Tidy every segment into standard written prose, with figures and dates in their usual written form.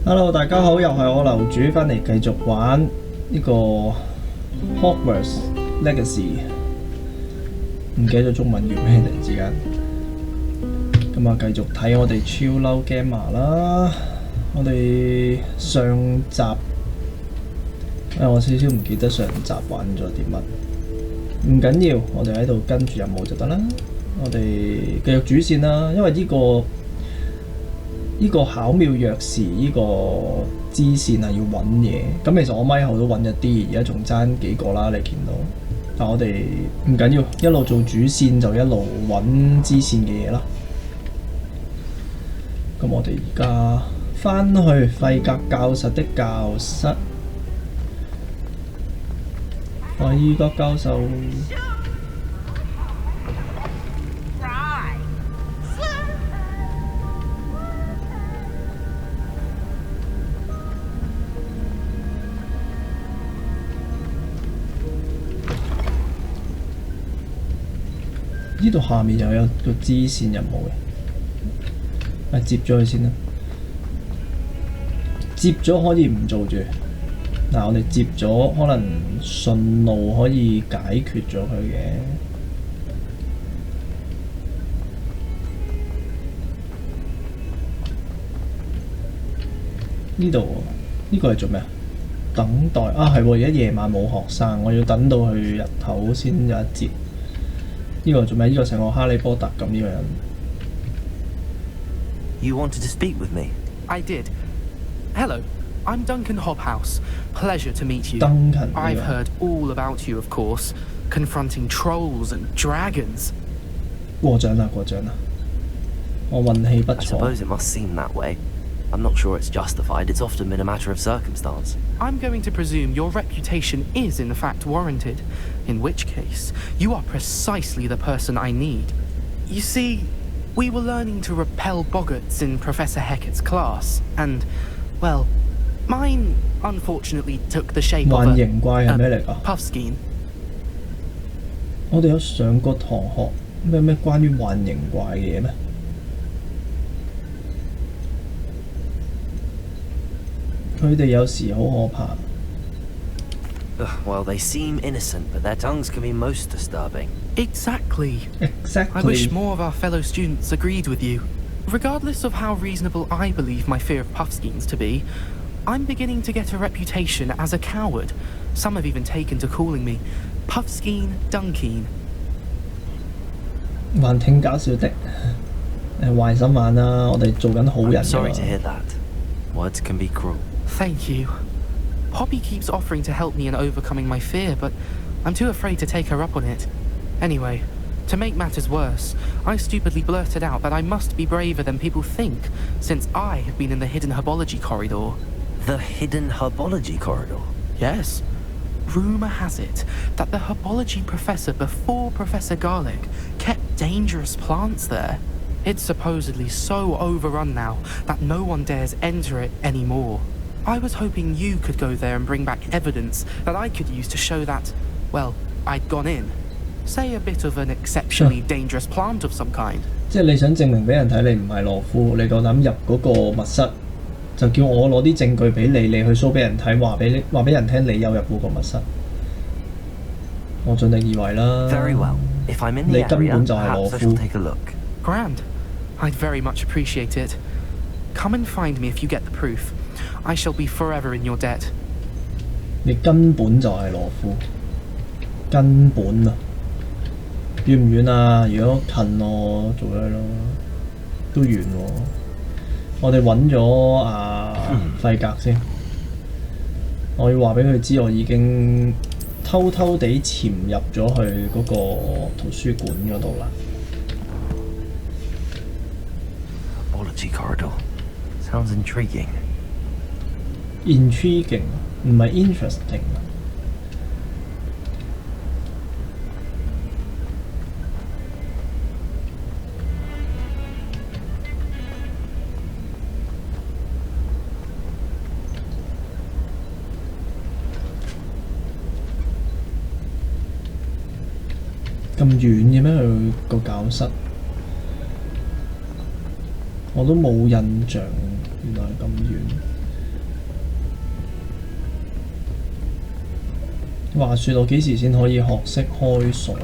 Hello， 大家好，又係我樓主翻嚟繼續玩呢個 Hogwarts Legacy， 唔記得咗中文叫咩，突然之間。咁啊，繼續睇我哋 Chilloutgamer 啦。我哋上集，我少少唔記得上集玩咗啲乜，唔緊要，我哋喺度跟住任務就得啦。我哋繼續主線啦，因為呢個巧妙鑰匙呢個支線係要揾嘢，咁其實我咪後都揾咗啲，而家仲爭幾個啦，你見到。但我哋唔緊要，一路做主線就一路揾支線嘅嘢啦。咁我哋而家返去費格教室的教室，費格教授。呢度下面又有個支線任務嘅，接咗佢先啦。接咗可以唔做住，嗱我哋接咗可能順路可以解決咗佢嘅。呢度呢個係做咩啊？等待啊，係喎！而家夜晚冇學生，我要等到去日頭先有一節。呢個做咩？呢個成個哈利波特咁呢個人。You wanted to speak with me? I did. Hello, I'm Duncan Hobhouse. Pleasure to meet you. Duncan. I've heard all about you, of course, confronting trolls and dragons. 過獎啦，過獎啦。我運氣不錯。I suppose it must seem that way. I'm not sure it's justified. It's often been a matter of circumstance. I'm going to presume your reputation is in fact warranted, in which case, you are precisely the person I need. You see, we were learning to repel boggarts in Professor Hecat's class, and, well, mine unfortunately took the shape of a puffskein. 我哋有上過堂學咩關於幻形怪嘅嘢咩？佢哋有時好可怕。Well, they seem innocent, but their tongues can be most disturbing. Exactly. I wish more of our fellow students agreed with you. Regardless of how reasonable I believe my fear of puffskeins to be, I'm beginning to get a reputation as a coward. Some have even taken to calling me Puffskein Dunkeen. 還挺搞笑的。壞心眼啦，我哋做緊好人㗎。I'm sorry to hear that. Words can be cruel. Thank you. Poppy keeps offering to help me in overcoming my fear, but I'm too afraid to take her up on it. Anyway, to make matters worse, I stupidly blurted out that I must be braver than people think, since I have been in the hidden herbology corridor. The hidden herbology corridor? Yes. Rumour has it that the herbology professor before Professor Garlic kept dangerous plants there. It's supposedly so overrun now that no one dares enter it anymore. I was hoping you could go there and bring back evidence that I could use to show that, well, I'd gone in. Say a bit of an exceptionally dangerous plant of some kind. 即係你想證明俾人睇你唔係羅夫，你夠膽入嗰個密室，就叫我攞啲證據俾你，你去 show 俾人睇，話俾人聽你有入嗰個密室。我盡力而為啦。Very well. If I'm in the area, perhaps I shall take a look. Grand. I'd very much appreciate it. Come and find me if you get the proof. I shall be forever in your debt. 你根本就係羅夫，根本啊！遠唔遠啊？如果近我做咗咯，都遠喎。我哋揾咗費格先，我要話俾佢知，我已經偷偷地潛入咗去嗰個圖書館嗰度啦。Herbology corridor sounds intriguing. Intriguing 唔係 interesting。咁遠嘅咩？佢個教室我都冇印象，原來係咁遠。話説我幾時先可以學識開鎖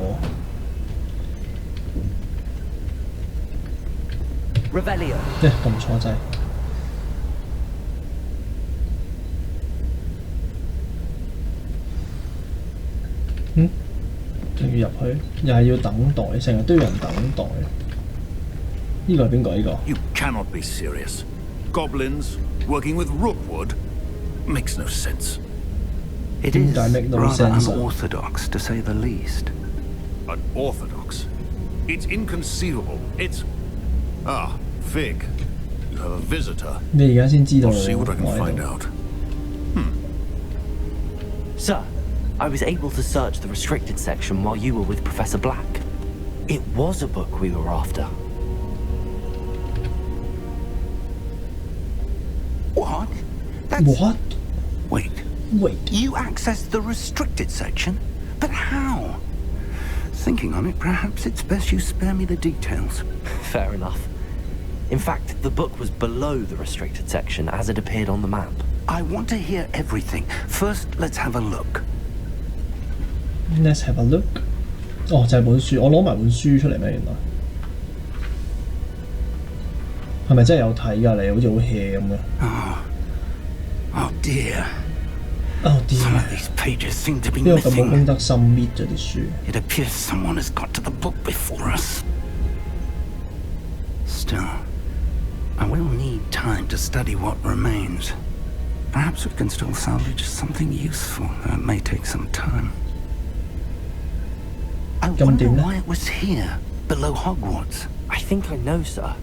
Revelio. 撳錯掣。仲要入去，又係要等待，成日都有人等待。呢個係邊個？呢個 You cannot be serious. Goblins working with Rookwood makes no sense. It is Don't make no rather sense. unorthodox, to say the least. Unorthodox. It's inconceivable. It's... Ah, Fig. You have a visitor. 你而家先知道 I'll 我 see what I can 喺 find 度。 out. Sir, I was able to search the restricted section while you were with Professor Black. It was a book we were after. What? That's... What? Wait. Wait. You accessed the restricted section? But how? Thinking on it, perhaps it's best you spare me the details. Fair enough. In fact, the book was below the restricted section as it appeared on the map. I want to hear everything. First, let's have a look. Let's have a look。哦，就係本書，我攞埋本書出嚟咩？原來係咪真係有睇㗎？你好似好 hea 咁嘅。Oh dear. Oh dear. Some of these pages seem to be 呢個咁冇公 missing. 德心搣咗啲書。 It appears someone has got to the book before us. Still, I will need time to study what remains. Perhaps we can still salvage something useful, though it may take some time. I wonder why it was here, below Hogwarts. I think I know, sir.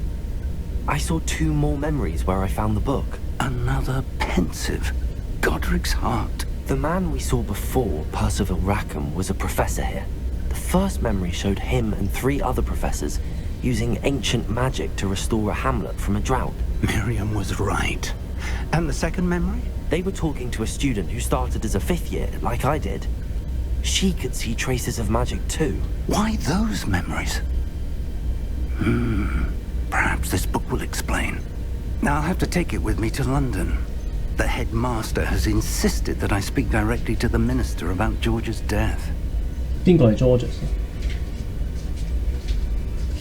I saw 2 more memories where I found the book. Another pensive Godric's heart. The man we saw before, Percival Rackham, was a professor here. The first memory showed him and 3 other professors using ancient magic to restore a hamlet from a drought. Miriam was right. And the second memory? They were talking to a student who started as a 5th year, like I did. She could see traces of magic too. Why those memories? Perhaps this book will explain. Now I'll have to take it with me to London. The headmaster has insisted that I speak directly to the minister about George's death. 邊個係 George 先？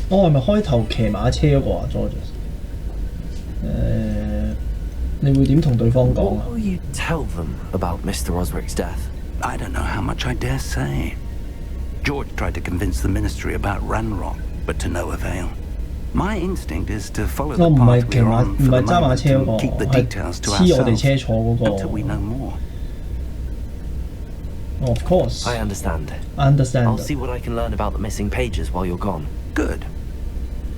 哦，係咪開頭騎馬車嗰個啊 ？George？ 你會點同對方講啊 What will you tell them about Mr. Osric's death? I don't know how much I dare say. George tried to convince the ministry about Ranrock, but to no avail. My instinct is to follow the 唔 path 係騎 we're 馬， on 唔 for the 係揸馬 moment 車嗰 and keep the 個，係 details to 黐我哋車 ourselves 坐嗰個。 until we know more. Of course. I understand. Understand. I'll see what I can learn about the missing pages while you're gone. Good.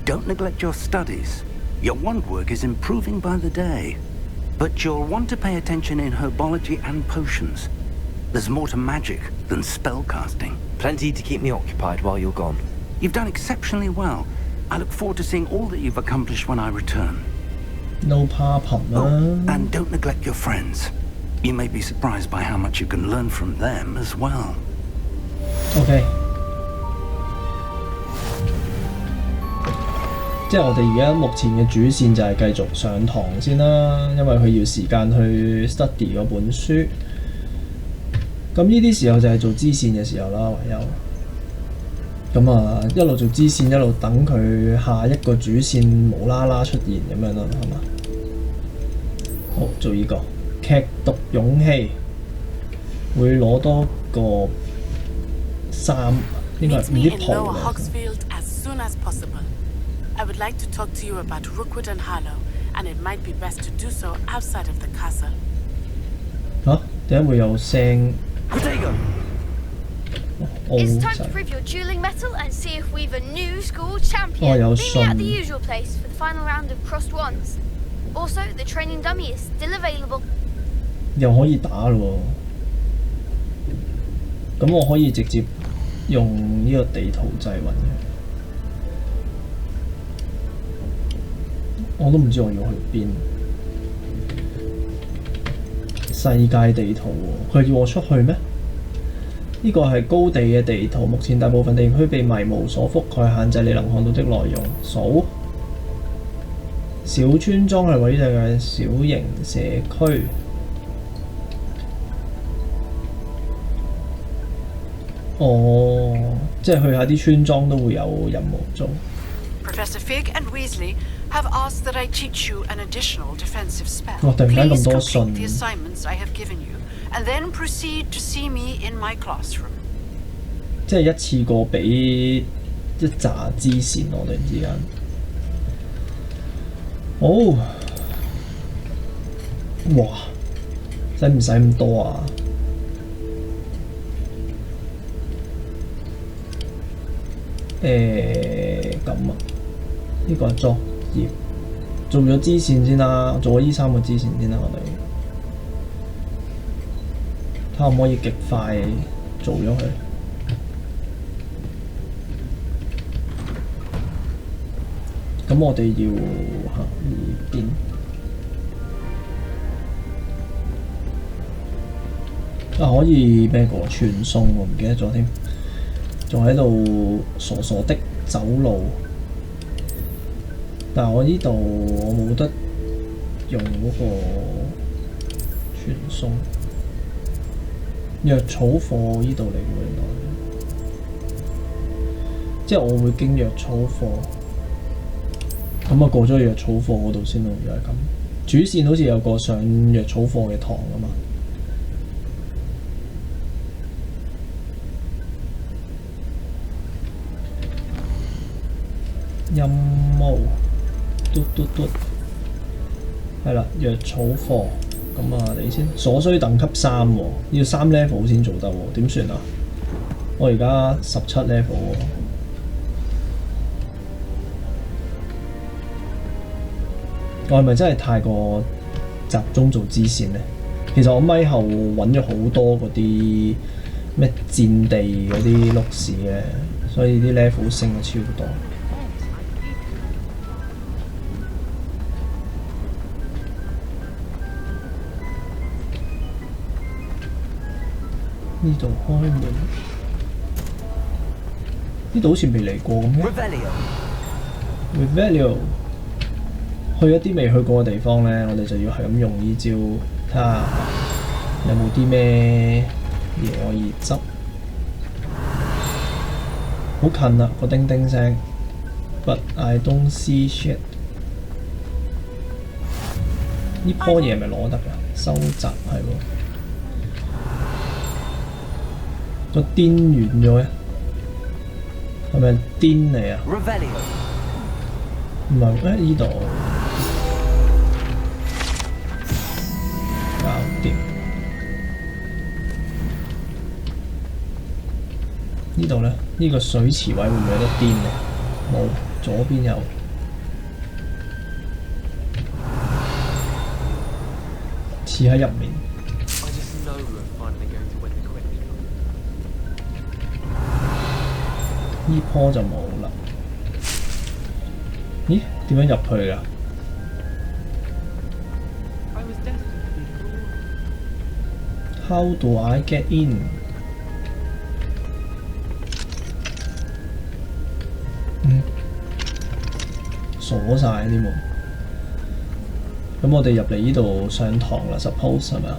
Don't neglect your studies. Your wand work is improving by the day. But you'll want to pay attention in herbology and potions. There's more to magic than spellcasting. Plenty to keep me occupied while you're gone. You've done exceptionally well. I look forward to seeing all that you've accomplished when I return. No problem 啦。 Oh, and don't neglect your friends. You may be surprised by how much you can learn from them as well. OK。即係我哋而家目前嘅主線就係繼續上堂先啦，因為佢要時間去 study 嗰本書。咁呢啲時候就係做支線嘅時候啦，唯有。咁啊，一路做支線，一路等佢下一個主線無啦啦出現咁樣啦，係嘛？好，做呢個劇毒勇氣，會攞多個衫，應該係 Meet 唔 me 知 in 袍 Lower 嚟。 Hogsfield as soon as possible. I would like to talk to you about Rookwood and Harlow, and it might be best to do so outside of the castle. 嚇？點解會有聲？ Protego! It's time to prove your dueling mettle and see if we've a new school champion. Oh, Meet me at the son. usual place for the final round of crossed wands. Also, the training dummy is still available. 又可以打咯喎！咁我可以直接用呢個地圖掣揾嘅。我都唔知我要去邊。世界地圖喎，佢要我出去咩？呢個係高地嘅地圖，目前大部分地區被迷霧所覆蓋，限制你能看到的內容。數小村莊係位於世界小型社區。哦，即係去下啲村莊都會有任務做。Professor Fig and Weasley have asked that I teach you an additional defensive spell. 哇！突然間咁 Please 多 complete 信 the，assignments I have given you, and then proceed to see me in my classroom. 即係一次過俾一紮支線我突然之間。哦，哇！使唔使咁多啊？咁啊，呢個係作業，做咗支線先啦，做咗呢3個支線先啦，我哋睇下可唔可以極快做咗佢。咁我哋要行呢邊。可以咩個傳送喎？唔記得咗添，仲喺度傻傻的走路。但係我呢度我冇得用嗰個傳送藥草課呢度嚟喎，原來即係我會經藥草課，咁啊過咗藥草課嗰度先咯，又係咁。主線好似有個上藥草課嘅堂啊嘛。任務嘟嘟嘟，係啦，藥草課咁啊，你先所需等級3喎，要3 level 先做得喎，點算啊？我而家17 level 喎，我係咪真係太過集中做支線呢？其實我咪後揾咗好多嗰啲咩戰地嗰啲碌士嘅，所以啲 level 升咗超多。呢度開門，呢度好似未嚟過咁嘅。Revelio， 去一啲未去過嘅地方咧，我哋就要係咁用呢招，睇下有冇啲咩嘢可以執。好近啦，個叮叮聲 ，but I don't see shit。呢棵嘢係咪攞得㗎？收集係喎。個癲完咗嘅，係咪癲嚟啊？唔係呢度搞掂。呢度咧，呢個水池位會唔會有得癲嘅？冇，左邊有。似喺入面。呢棵就冇啦。咦？點樣入去㗎 ？How do I get in？ 鎖晒啲門。咁我哋入嚟呢度上堂啦 ，suppose 係咪啊？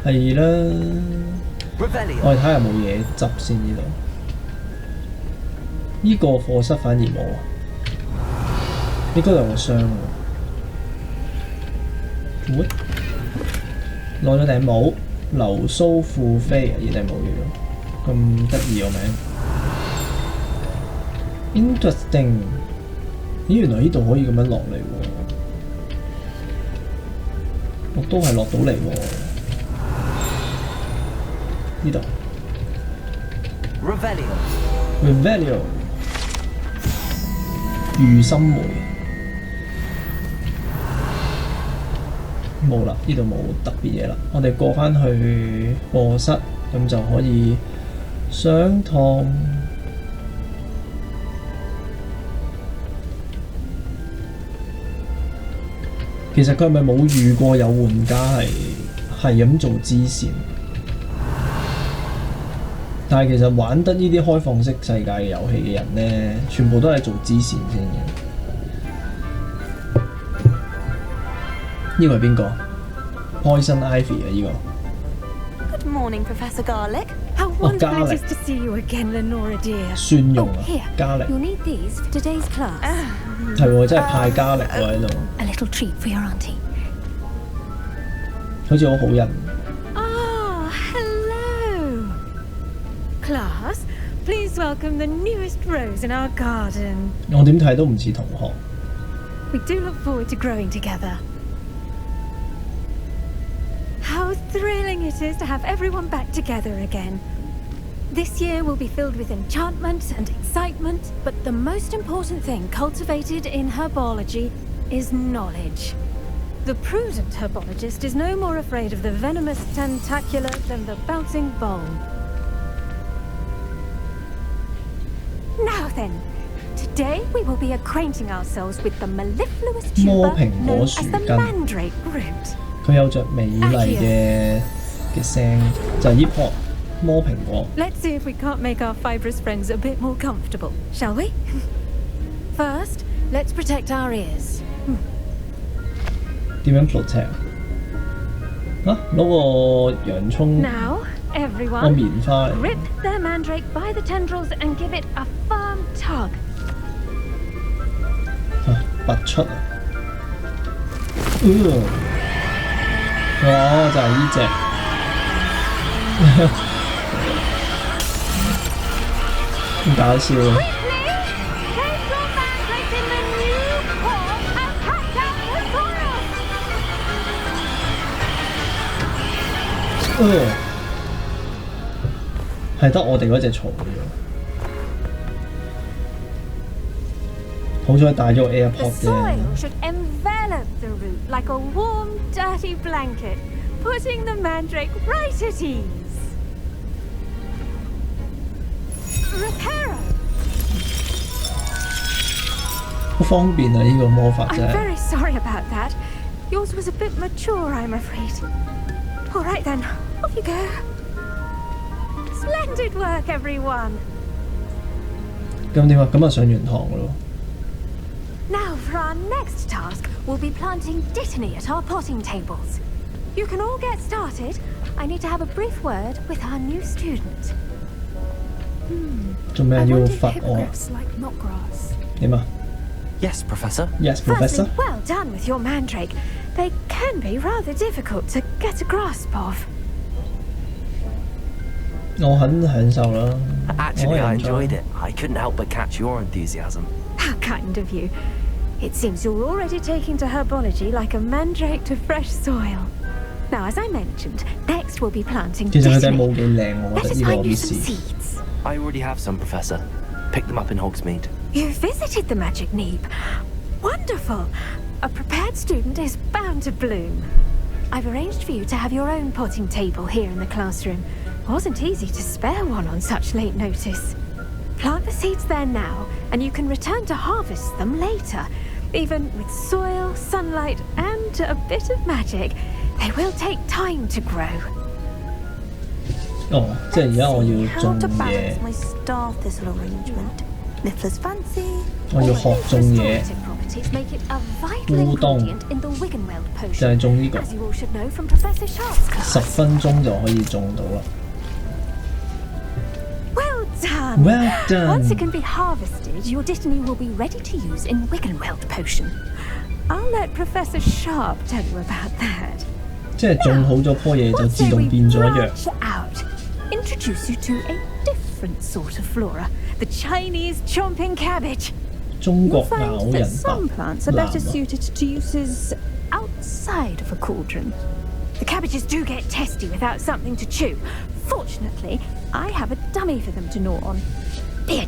係啦。我哋睇下有冇嘢執先呢度。呢個課室反而冇啊，應該有個箱喎。喂，攞咗頂帽，流蘇富飛啊！呢頂帽叫做咁得意個名。Interesting， 咦，原來呢度可以咁樣落嚟喎，我都係落到嚟喎。呢度。Revelio。御心梅冇啦，呢度冇特別嘢啦。我哋過返去課室，咁就可以上堂。其實佢係咪冇遇過有玩家係咁做支線？但係其實玩得呢啲開放式世界嘅遊戲嘅人呢，全部都係做支線先嘅。呢個係邊個？Poison Ivy 啊！呢個。Good morning, Professor Garlick. How 哦，加力。to see you again, Lenora dear. 蒜蓉啊， Here, 加力。 you'll need these for today's class. 係喎，真係派加力喎喺度。A little treat for your auntie. 好似好好人。Ah, hello. Class, please welcome the newest rose in our garden. 我點睇都唔似同學。We do look forward to growing together. How thrilling it is to have everyone back together again. This year will be filled with enchantment and excitement, but the most important thing cultivated in herbology is knowledge. The prudent herbologist is no more afraid of the venomous tentacula than the bouncing bulb. Now then, today we will be acquainting ourselves with the mellifluous tuber known as the mandrake root. 佢有着美麗嘅聲，就係呢樖魔蘋果。Let's see if we can't make our fibrous friends a bit more comfortable, shall we? First, let's protect our ears. 點樣 protect 啊？攞個洋葱 Now, 個 everyone, 棉花嚟。 grip their mandrake by the tendrils and give it a firm tug. 拔出啊！哇！就係呢隻，咁搞笑啊！ Place your mandrake in the new form and catch out the soil. 係得我哋嗰隻蟲嘅啫。好彩帶咗個 AirPod The 啫。 soil should envelop the root like a warm, dirty blanket, putting the mandrake right at ease. Reparo! 好方便啊！呢個魔法 I'm 真係。 very sorry about that. Yours was a bit mature, I'm afraid. All right then, off you go. Splendid work, everyone. 咁點啊？咁啊上完堂㗎咯。 Now for our next task, we'll be planting dittany at our potting tables. You can all get started. I need to have a brief word with our new student. 做咩 I 要 wonder if 罰我？ hippogriffs like knotgrass. 點啊 Yes, Professor. ？Yes, professor. Firstly, well done with your mandrake. They can be rather difficult to get a grasp of. 我很享受啦。 Actually, I enjoyed enjoy it. I couldn't help but catch your enthusiasm. How kind of you. It seems you're already taking to herbology like a mandrake to fresh soil. Now, as I mentioned, next we'll be planting 其實佢哋 dittany. 冇幾靚，我 Let 覺 us 得呢個 find you some Miss。 seeds. I already have some, Professor. Picked them up in Hogsmeade. You visited the magic neep. Wonderful. A prepared student is bound to bloom. I've arranged for you to have your own potting table here in the classroom. Wasn't easy to spare one on such late notice. Plant the seeds there now, and you can return to harvest them later. Even with soil, sunlight, and a bit of magic, they will take time to grow. 哦，即係而家我要 How 種 to 嘢 balance，my star thistle arrangement. Niffler's fancy. 我要學種嘢， Restorative properties make it a vital 烏冬 ingredient in the Wiggenweld 就 potion. 係種呢個， As you all should know from Professor Sharp's 10 class. 分鐘就可以種到啦。 Well done. Well done. Once it can be harvested, your dittany will be ready to use in Wiggenweld potion. I'll let Professor Sharp tell you about that. 即係種好咗棵嘢就 What 自 say 動 we 變咗藥。 branch out? Introduce you to a different sort of flora, the Chinese chomping cabbage. 中 You'll 國 find 咬 that 人 some 白 plants are 藍 better 啊！ suited to uses outside of a cauldron. The cabbages do get testy without something to chew. Fortunately, I have a dummy for them to gnaw on. Dear,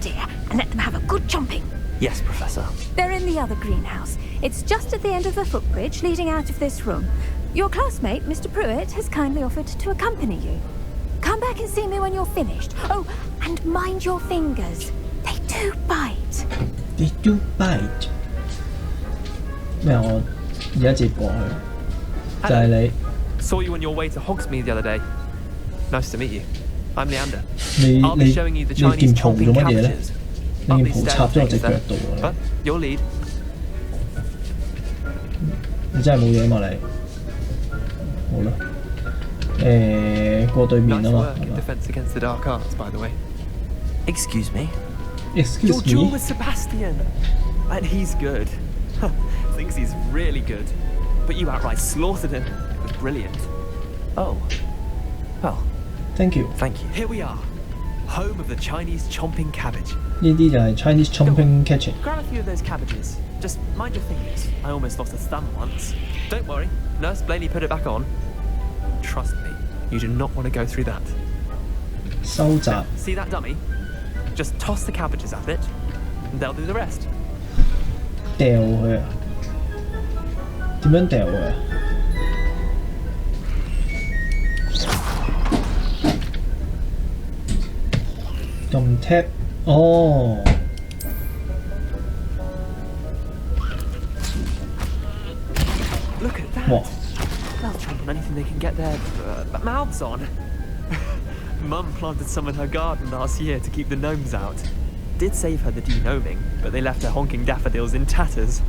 and let them have a good chomping. Yes, Professor. They're in the other greenhouse. It's just at the end of the footbridge leading out of this room. Your classmate, Mr. Pruitt, has kindly offered to accompany you. Come back and see me when you're finished. Oh, and mind your fingers. They do bite. They do bite。咩啊？我而家接過去，就係你。 Saw you on your way to Hogsmeade the other day. Nice to meet you. I'm Leander. 你 I'll 你 be showing you the 你件 Chinese 袍做 chomping 乜嘢咧？ cabbages. 你 Up 件 these 袍插 stairs 咗我隻 takes 腳 there. 度喎 But your lead. 你真係冇嘢嘛你？好啦，過對面 Nice 啊嘛， work 係 in 嘛 defense against the dark arts, by the way. Excuse me?？Excuse Your duel me， with Sebastian! And he's good. Thinks he's really good. But you outright slaughtered him. It was brilliant. Oh. Well, thank you。 thank you. Here we are. Home of the Chinese chomping cabbage. 呢啲就係 Chinese chomping catching。 Grab a few of those cabbages. Just mind your fingers. I almost lost a thumb once. Don't worry. Nurse Blaney put it back on. Trust me, you do not want to go through that. 收集 See that dummy? Just toss the cabbages at it, and they'll do the rest. 掉佢啊？點樣掉佢啊？撳 tap 哦。Look at that. What? They'll chomp on anything they can get their mouths on. Mum planted some in her garden last year to keep the gnomes out. Did save her the denoming, but they left her honking daffodils in tatters.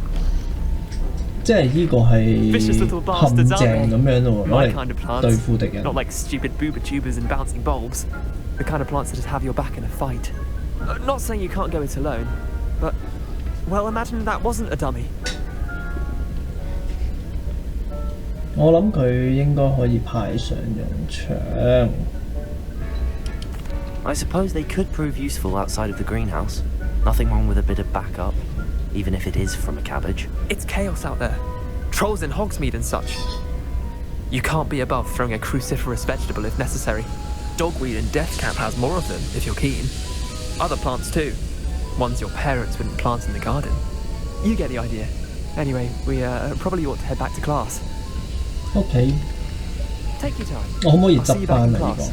即係呢個係 Vicious little 陷 bastards, 阱 aren't 咁樣咯喎， My 攞 kind of 嚟對 plants. 付敵人。 Not like stupid booba tubers and bouncing bulbs. The kind of plants that'd have your back in a fight. Not saying you can't go it alone, but, well, imagine that wasn't a dummy. 我諗佢應該可以派上用場。 I suppose they could prove useful outside of the greenhouse. Nothing wrong with a bit of backup, even if it is from a cabbage. It's chaos out there. Trolls in Hogsmeade and such. You can't be above throwing a cruciferous vegetable if necessary. Dogweed and Death Camp has more of them, if you're keen. Other plants too. Ones your parents wouldn't plant in the garden. You get the idea. Anyway, we probably ought to head back to class. OK， Take your time. 我可唔可以 I'll see 執 you back 翻 in 啊？呢 class. 個？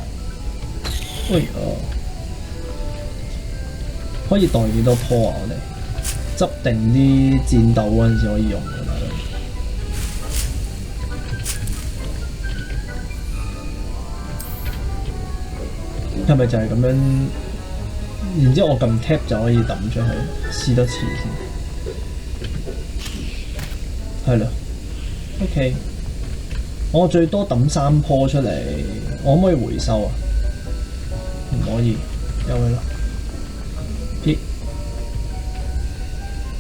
喂可以袋幾多棵啊？我哋執定啲戰鬥嗰陣時可以用㗎啦。係咪就係咁樣？然之後我撳 tap 就可以抌出去，試多次先。係咯 ，OK。我最多抌3棵出嚟，我可唔可以回收啊？唔可以，由佢咯。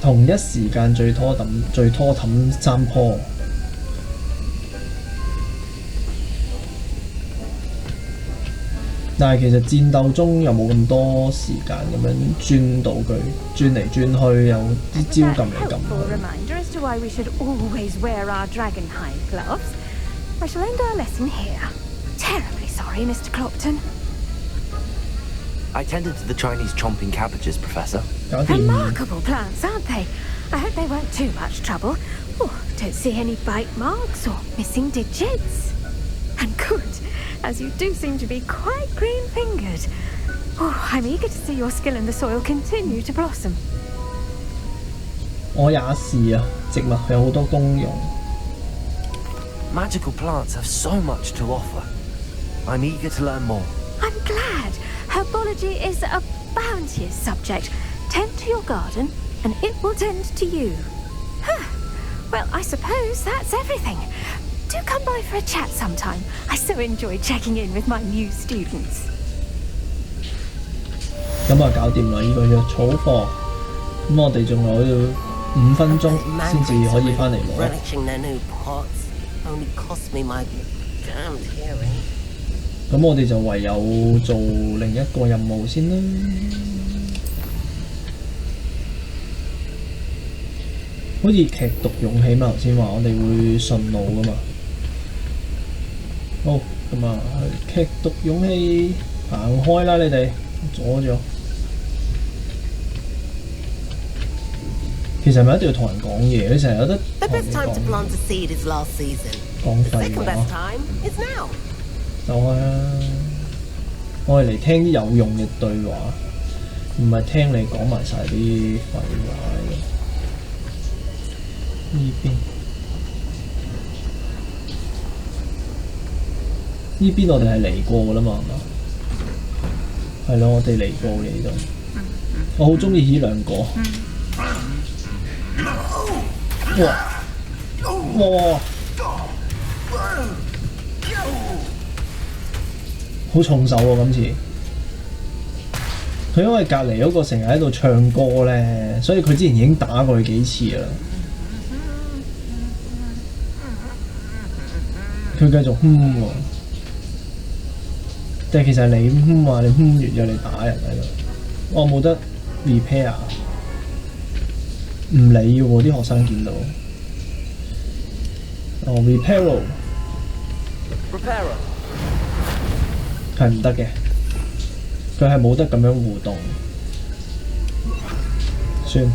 同一時間最多抌3棵。但係其實戰鬥中又冇咁多時間咁樣轉道具，轉嚟轉去，有啲招撳嚟撳去。Reminder as to why we should always wear our dragonhide gloves. I shall end our lesson here. Terribly sorry, Mr. Clopton. I tended to the Chinese chomping cabbages, Professor. Remarkable plants, aren't they? I hope they weren't too much trouble. Oh, don't see any bite marks or missing digits. And good, as you do seem to be quite green-fingered. Oh, I'm eager to see your skill in the soil continue to blossom. 我也是啊，植物有好多功用。 Magical plants have so much to offer. I'm eager to learn more. I'm glad. Herbology is a bounteous subject. Tend to your garden, and it will tend to you. Well, I suppose that's everything. Do come by for a chat sometime. I so enjoy checking in with my new students. 咁啊，搞掂啦！呢個藥草課，咁我哋仲有5分鐘先至可以翻嚟攞。 Relishing their new pots only cost me my damned hearing. 咁我哋就唯有做另一個任務先啦。好似劇毒勇氣嘛，頭先話我哋會順路噶嘛。好，咁啊，去劇毒勇氣行開啦！你哋阻咗。其實係咪一定要同人講嘢？你成日有得 The 同人 best time to 講 plant a seed is last season. 講 The 廢 second 話 best。time is now. 就係啊！我係嚟聽啲有用嘅對話，唔係聽你講埋晒啲廢話嘅。呢邊我哋係嚟過㗎啦嘛，係嘛？係咯，我哋嚟過嘅呢度。我好中意呢兩個。哇！哇！好重手喎、今次。佢因為隔離嗰個成日喺度唱歌咧，所以佢之前已經打過佢幾次啦。佢繼續喎，但係其實你啊，你完咗你打人喺度，我冇得 repair， 唔理喎啲學生見到。repair 係唔得嘅，佢係冇得咁樣互動。算，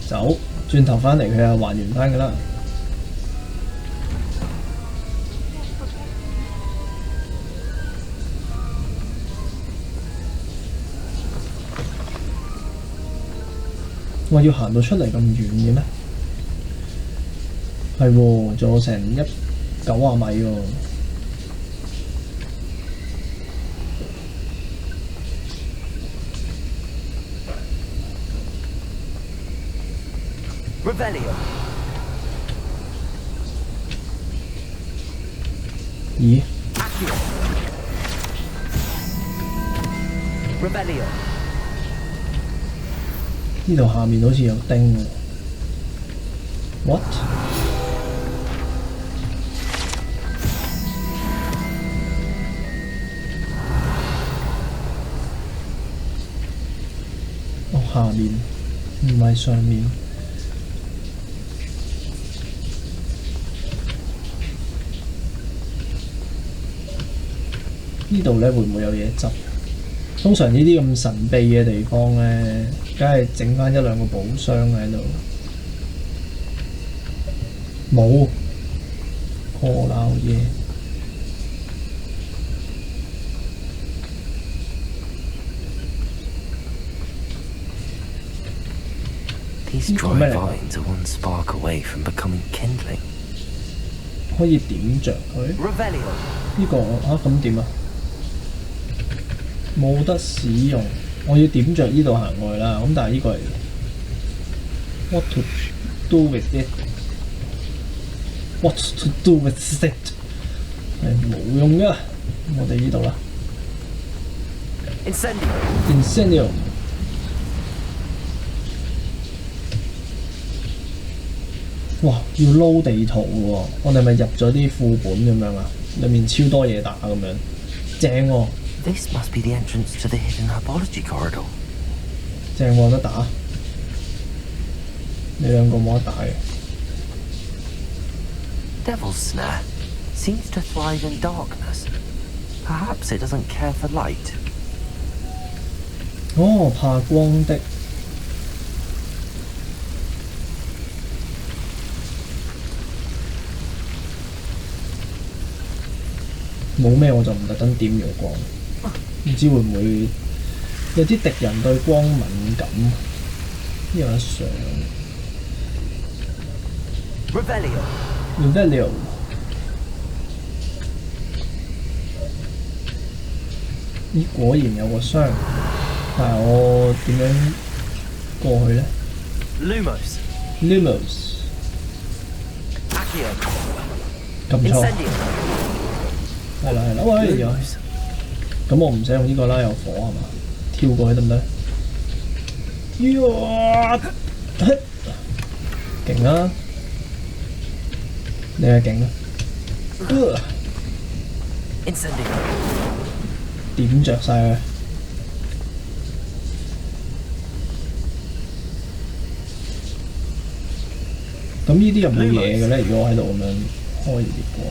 走，轉頭翻嚟佢又還原翻㗎啦。我要行到出嚟咁遠嘅咩？係喎，仲有成90米喎。咦？呢度下面好似有釘喎。What？ 哦，下面唔係上面。呢度咧會唔會有嘢執？通常呢啲咁神秘嘅地方咧，梗係整翻1-2個寶箱喺度。冇，破鬧嘢。These dry vines are one spark away from becoming kindling. 可以點着佢？呢個咁點啊？冇得使用，我要點着呢度行外啦。咁但係呢個係 what to do with it？ What to do with it？ 係冇用㗎，我哋呢度啦。Incendio。哇！要撈地圖喎，我哋咪入咗啲副本咁樣啊？裡面超多嘢打咁樣，正喎。This must be the entrance to the hidden herbology corridor. 正喎，得打。你兩個冇得打嘅。Devil's Snare seems to thrive in darkness. Perhaps it doesn't care for light. 哦，怕光的。冇咩我就唔特登點咗光，唔知會唔會有啲敵人對光敏感？呢個相 Revelio 咦，果然有個箱，但係我點樣過去呢？ Lumos 撳錯。係啦，喂，咁我唔使用呢個啦，有火係嘛？跳過去得唔得？勁啦！你係勁啦！點着晒佢？咁呢啲有冇嘢嘅咧？如果我喺度咁樣開熱光？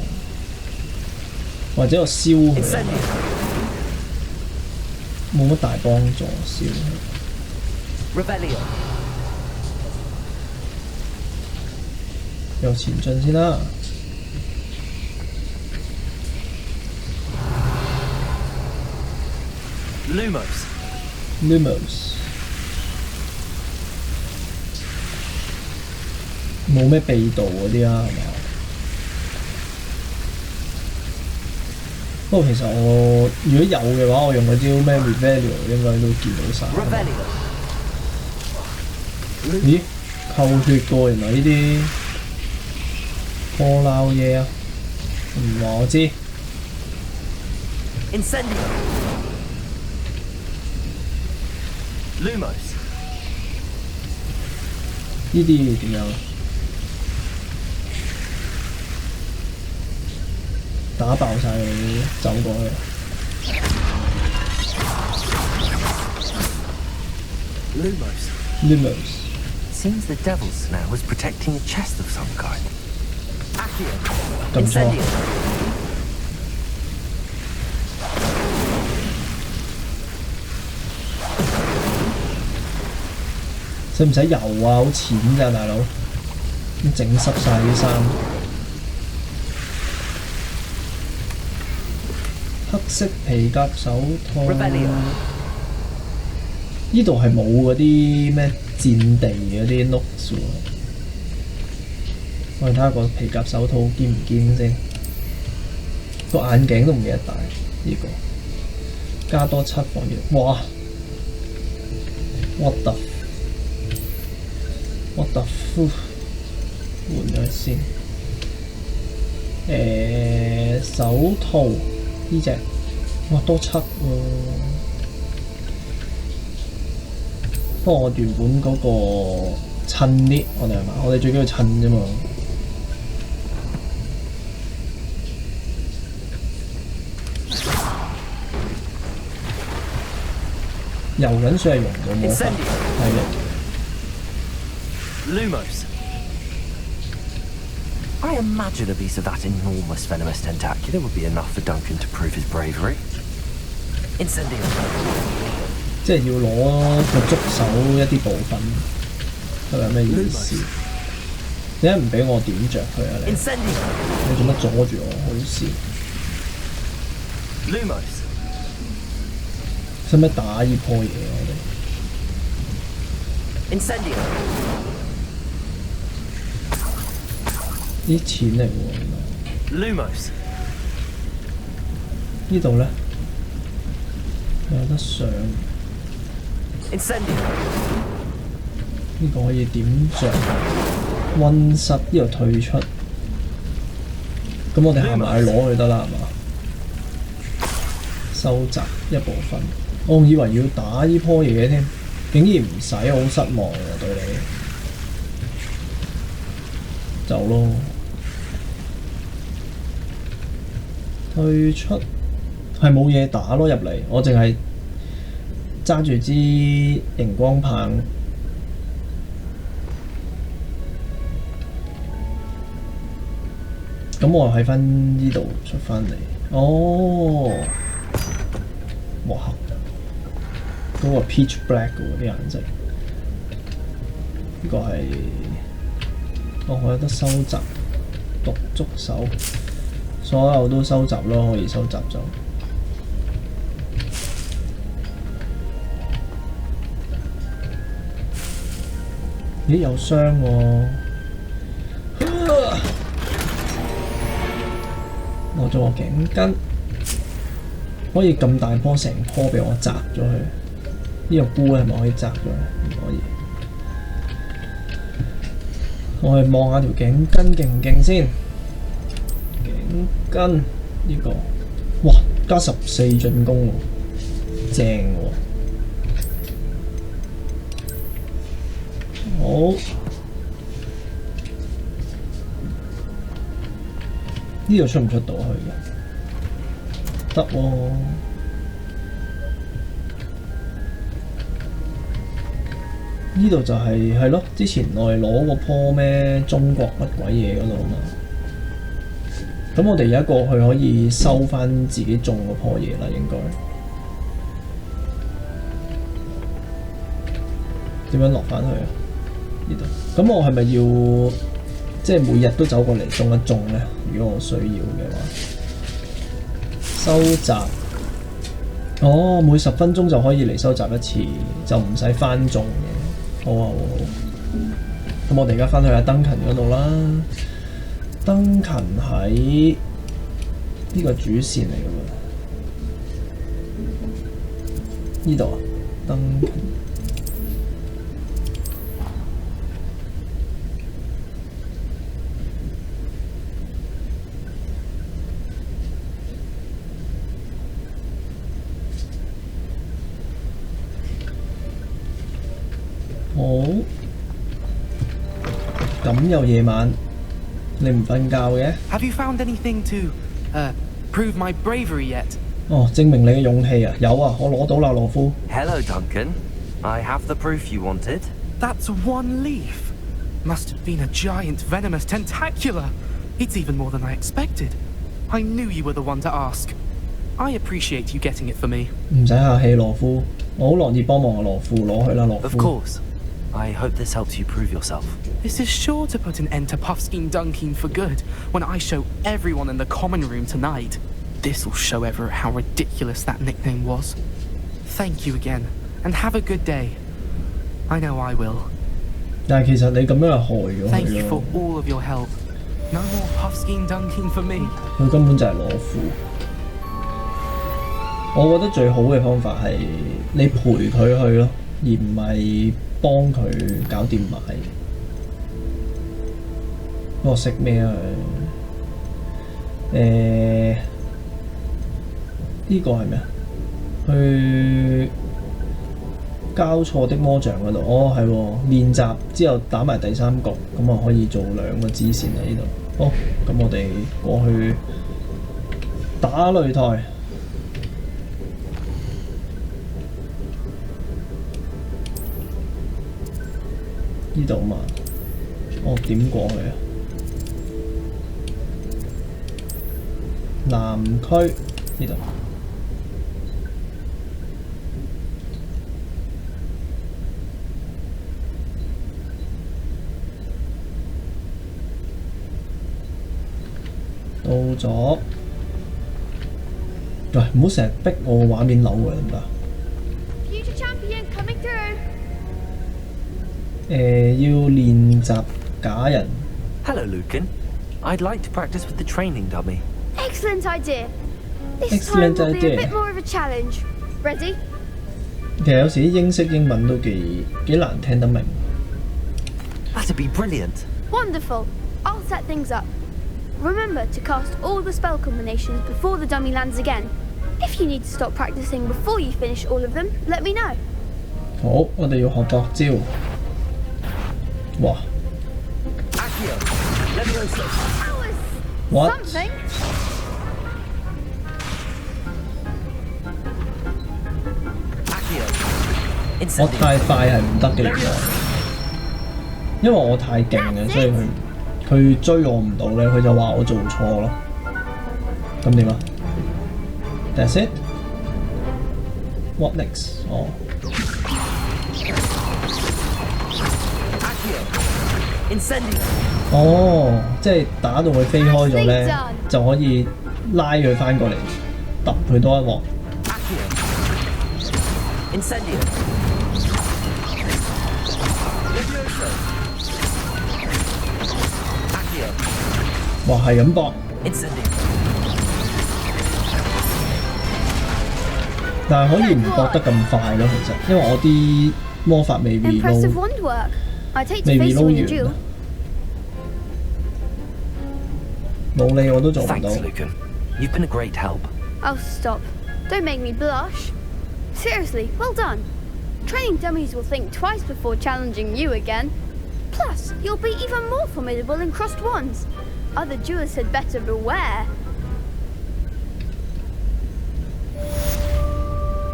或者我燒佢，冇乜大幫助，燒佢。又前進先啦。Lumos 冇咩秘道嗰啲啊，係嘛？不過其實我如果有嘅話，我用嗰招咩 Revelio 應該都見到晒。咦？扣血㗎原來呢啲破鬧嘢啊！唔話我知。Incendio! Lumos! 呢啲點樣？打爆晒佢，走過去。Lumos. Seems the devil's snare was protecting a chest of some kind. Accio! 咁錯。使唔使油啊？好淺咋，大佬！整濕晒啲衫。黑色皮革手套。呢度係冇嗰啲咩戰地嗰啲 notes 喎。我哋睇下個皮革手套堅唔堅先。個眼鏡都唔記得戴，呢、個加多7防禦。哇 ！What the fuck？ 換咗先。手套呢隻，哇多7喎。不過我原本嗰個襯啲，我哋係嘛？我哋最緊要襯啫嘛。游緊水係用到魔法，係嘅。Lumos. I imagine a piece of that enormous venomous tentacular would be enough for Duncan to prove his bravery. Incendio. 即係要攞個觸手一啲部分，係咪咩意思？點解唔俾我點着佢啊？你做乜阻住我？好事。使唔使打呢棵嘢我哋？啲錢嚟喎。呢度咧有得上。呢個可以點着溫室，呢度退出。咁我哋行埋去攞佢得啦，係嘛？收集一部分。我以為要打呢棵嘢添，竟然唔使，好失望喎對你。走咯。退出係冇嘢打咯，入嚟我淨係揸住支熒光棒。咁我喺翻呢度出翻嚟。哦，哇！嗰個 peach black 嘅喎啲顏色。呢個係我有得收集獨觸手，所有都收集咯，可以收集就。咦，有傷喎！攞咗個頸巾，可以咁大棵成棵俾我摘咗佢。呢個菇係咪可以摘咗？唔可以。我哋望下條頸巾勁唔勁先。頸巾呢個，哇，加14進攻喎，正喎。好。呢度出唔出到去嘅？得喎。呢度就係咯，之前我哋攞嗰棵咩中國乜鬼嘢嗰度啊嘛。咁我哋而家過去可以收翻自己種嗰棵嘢啦，應該。點樣落翻去啊？呢度。咁我係咪要即係每日都走過嚟種一種咧？如果我需要嘅話，收集。哦，每10分鐘就可以嚟收集一次，就唔使翻種嘅。好啊，好啊。咁我哋而家翻去阿登勤嗰度啦。登勤喺呢個主線嚟嘅喎。呢度啊，登勤。咁又夜晚，你唔瞓覺嘅？ Have you found anything to, prove my bravery yet? 哦，證明你嘅勇氣啊！有啊，我攞到啦，羅夫。Hello, Duncan. I have the proof you wanted. That's one leaf. Must have been a giant venomous tentacula. It's even more than I expected. I knew you were the one to ask. I appreciate you getting it for me. 唔使客氣，羅夫，我好樂意幫忙啊，羅夫，攞去啦，羅夫。 Of course. I hope this helps you prove yourself. This is sure to put an end to Puffskein Dunkin for good when I show everyone in the common room tonight. This'll show everyone how ridiculous that nickname was. Thank you again, and have a good day. I know I will. 但係其實你咁樣係害咗佢 Thank you for 咯。 all of your help. No more Puffskein Dunkin for me. 佢根本就係羅夫。我覺得最好嘅方法係你陪佢去咯，而唔係幫佢搞掂埋。我識咩啊？呢個係咩啊？去交錯的魔像嗰度，哦係喎，練習之後打埋第3局，咁啊可以做2個支線喺呢度。好，咁我哋過去打擂台。呢度嘛，我點過去啊？南區呢度。到咗，喂，唔好成日逼我畫面扭嘅得唔得？ Future champion coming through. 要練習假人。 Hello, Lucan. I'd like to practice with the training dummy. Excellent idea. This Excellent time will be idea. a bit more of a challenge. Ready? 其實有時啲英式英文都幾難聽得明。 That'd be brilliant. Wonderful. I'll set things up. Remember to cast all the spell combinations before the dummy lands again. If you need to stop practicing before you finish all of them, let me know. 好，我哋要學各招。哇 Accio, Levioso. That was What? something. 我太快係唔得嘅，原來，因為我太勁嘅，所以佢追我唔到咧，佢就話我做錯咯。咁點啊 ？That's it. What next? 哦。哦，即係打到佢飛開咗咧，就可以拉佢翻過嚟，揼佢多一鑊。哇，係咁搏，但係可以唔搏得咁快咯，其實，因為我啲魔法未 Impressive reload， wand work. I'd hate to 未 face you in a reload duel. 完，冇理我都做唔到。 Thanks, Lucan. You've been a great help. Oh, stop. Don't make me blush. Seriously, well done. Training dummies will think twice before challenging you again. Plus, you'll be even more formidable in crossed wands. Other duelists had better beware.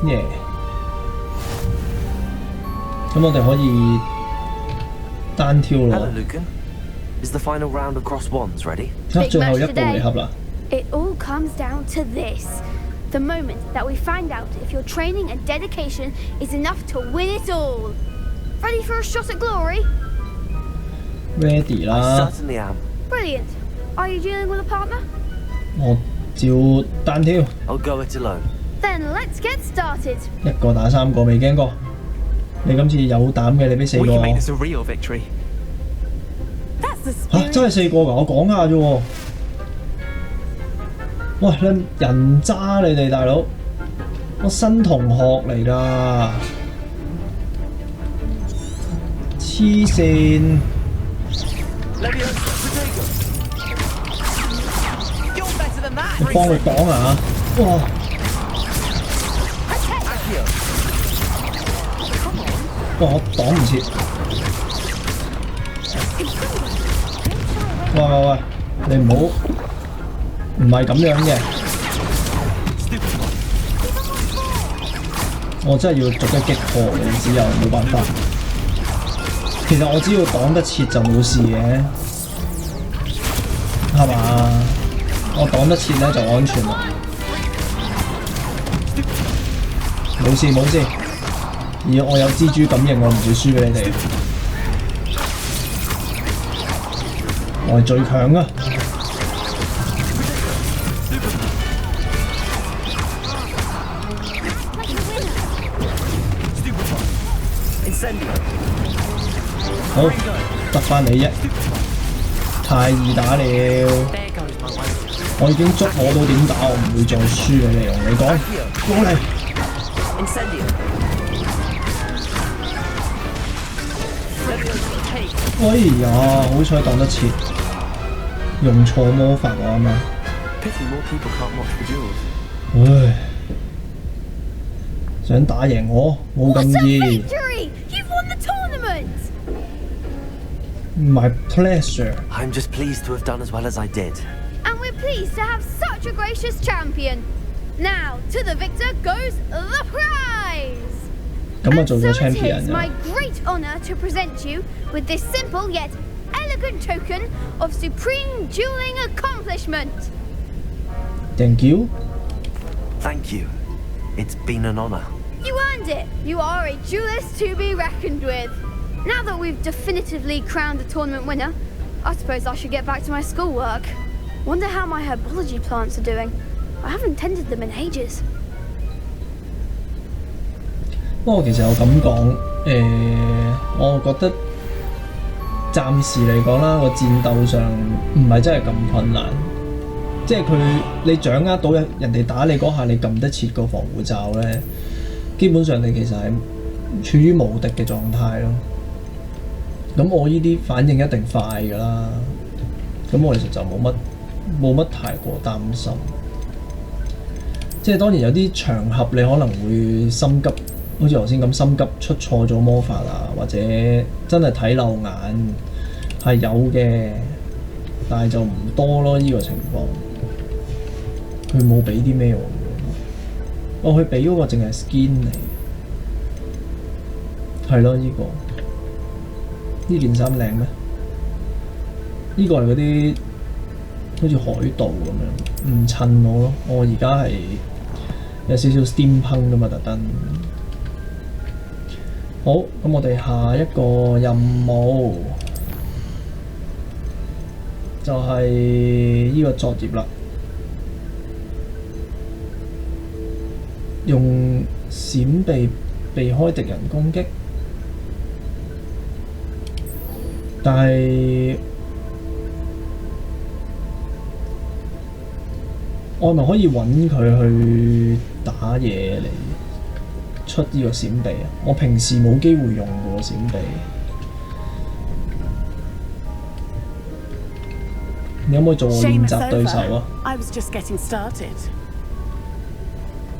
Yeah. 咁我哋可以單挑咯。 Hello, Lucan. Is the final round of cross wands ready? 最後一個回合啦。 It all comes down to this. The moment that we find out if your training and dedication is enough to win it all. Ready for a shot at glory? Ready 啦。 I certainly am. Brilliant. Are you dealing with a partner? 我照單挑。 I'll go it alone. Then let's get started. 一個打3個未驚過。你今次有膽嘅，你俾4 We 個 can 我。 make this a real victory. That's the 嚇！ spirit. 真係4個㗎，我講下啫喎。喂，你人渣你哋大佬，我新同學嚟㗎，黐線！我幫佢擋啊！哇！哇！我擋唔切。喂喂喂，你唔好，唔係咁樣嘅。我真係要逐一擊破你，只有冇辦法。其實我只要擋得切就冇事嘅，係嘛？我擋得切咧就安全啦。冇事冇事，而我有蜘蛛感應，我唔會輸俾你哋。我係最強啊！好，得返你啫，太易打了。我已經捉摸到點打，我唔會再輸俾你。同你講，過嚟。哎呀，好彩擋得切，用錯魔法我啱啱。唉，想打贏我冇咁易。My pleasure. I'm just pleased to have done as well as I did. And we're pleased to have such a gracious champion. Now, to the victor goes the prize. And so it is my great honour to present you with this simple yet elegant token of supreme dueling accomplishment. Thank you. Thank you. It's been an honour. You earned it. You are a duelist to be reckoned with. Now that we've definitively crowned the tournament winner, I suppose I should get back to my schoolwork. Wonder how my herbology plants are doing. I haven't tended them in ages. 不過其實我咁講，我覺得暫時嚟講啦，個戰鬥上唔係真係咁困難。即係你掌握到人哋打你嗰下，你撳得切個防護罩咧，基本上你其實係處於無敵嘅狀態咯。咁我呢啲反應一定快㗎啦，咁我其實就冇乜太過擔心。即係當然有啲場合你可能會心急，好似頭先咁心急出錯咗魔法啊，或者真係睇漏眼係有嘅，但係就唔多咯。呢個情況，佢冇俾啲咩我，佢俾嗰個淨係 skin 嚟，係咯呢個。呢件衫靚咩？呢個係嗰啲好似海盜咁樣，唔襯我咯。我而家係有少少 steampunk 噶嘛，特登。好，咁我哋下一個任務就係呢個作業啦。用閃避避開敵人攻擊。但係我係咪可以揾佢去打嘢嚟出呢個閃避啊？我平時冇機會用過閃避。你可唔可以做我練習對手啊？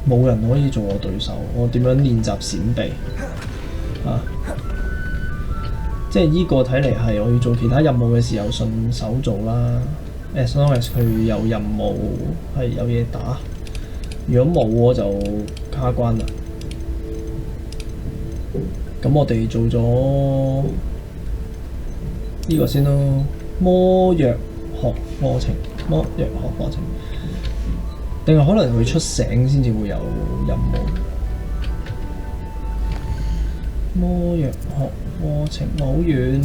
冇人可以做我對手，我點樣練習閃避啊？即係依個睇嚟係我要做其他任務嘅時候順手做啦。As long as 佢有任務係有嘢打，如果冇我就卡關啦。咁我哋做咗呢個先咯，魔藥學課程，魔藥學課程，定係可能佢出醒先至會有任務。魔藥學課程好遠，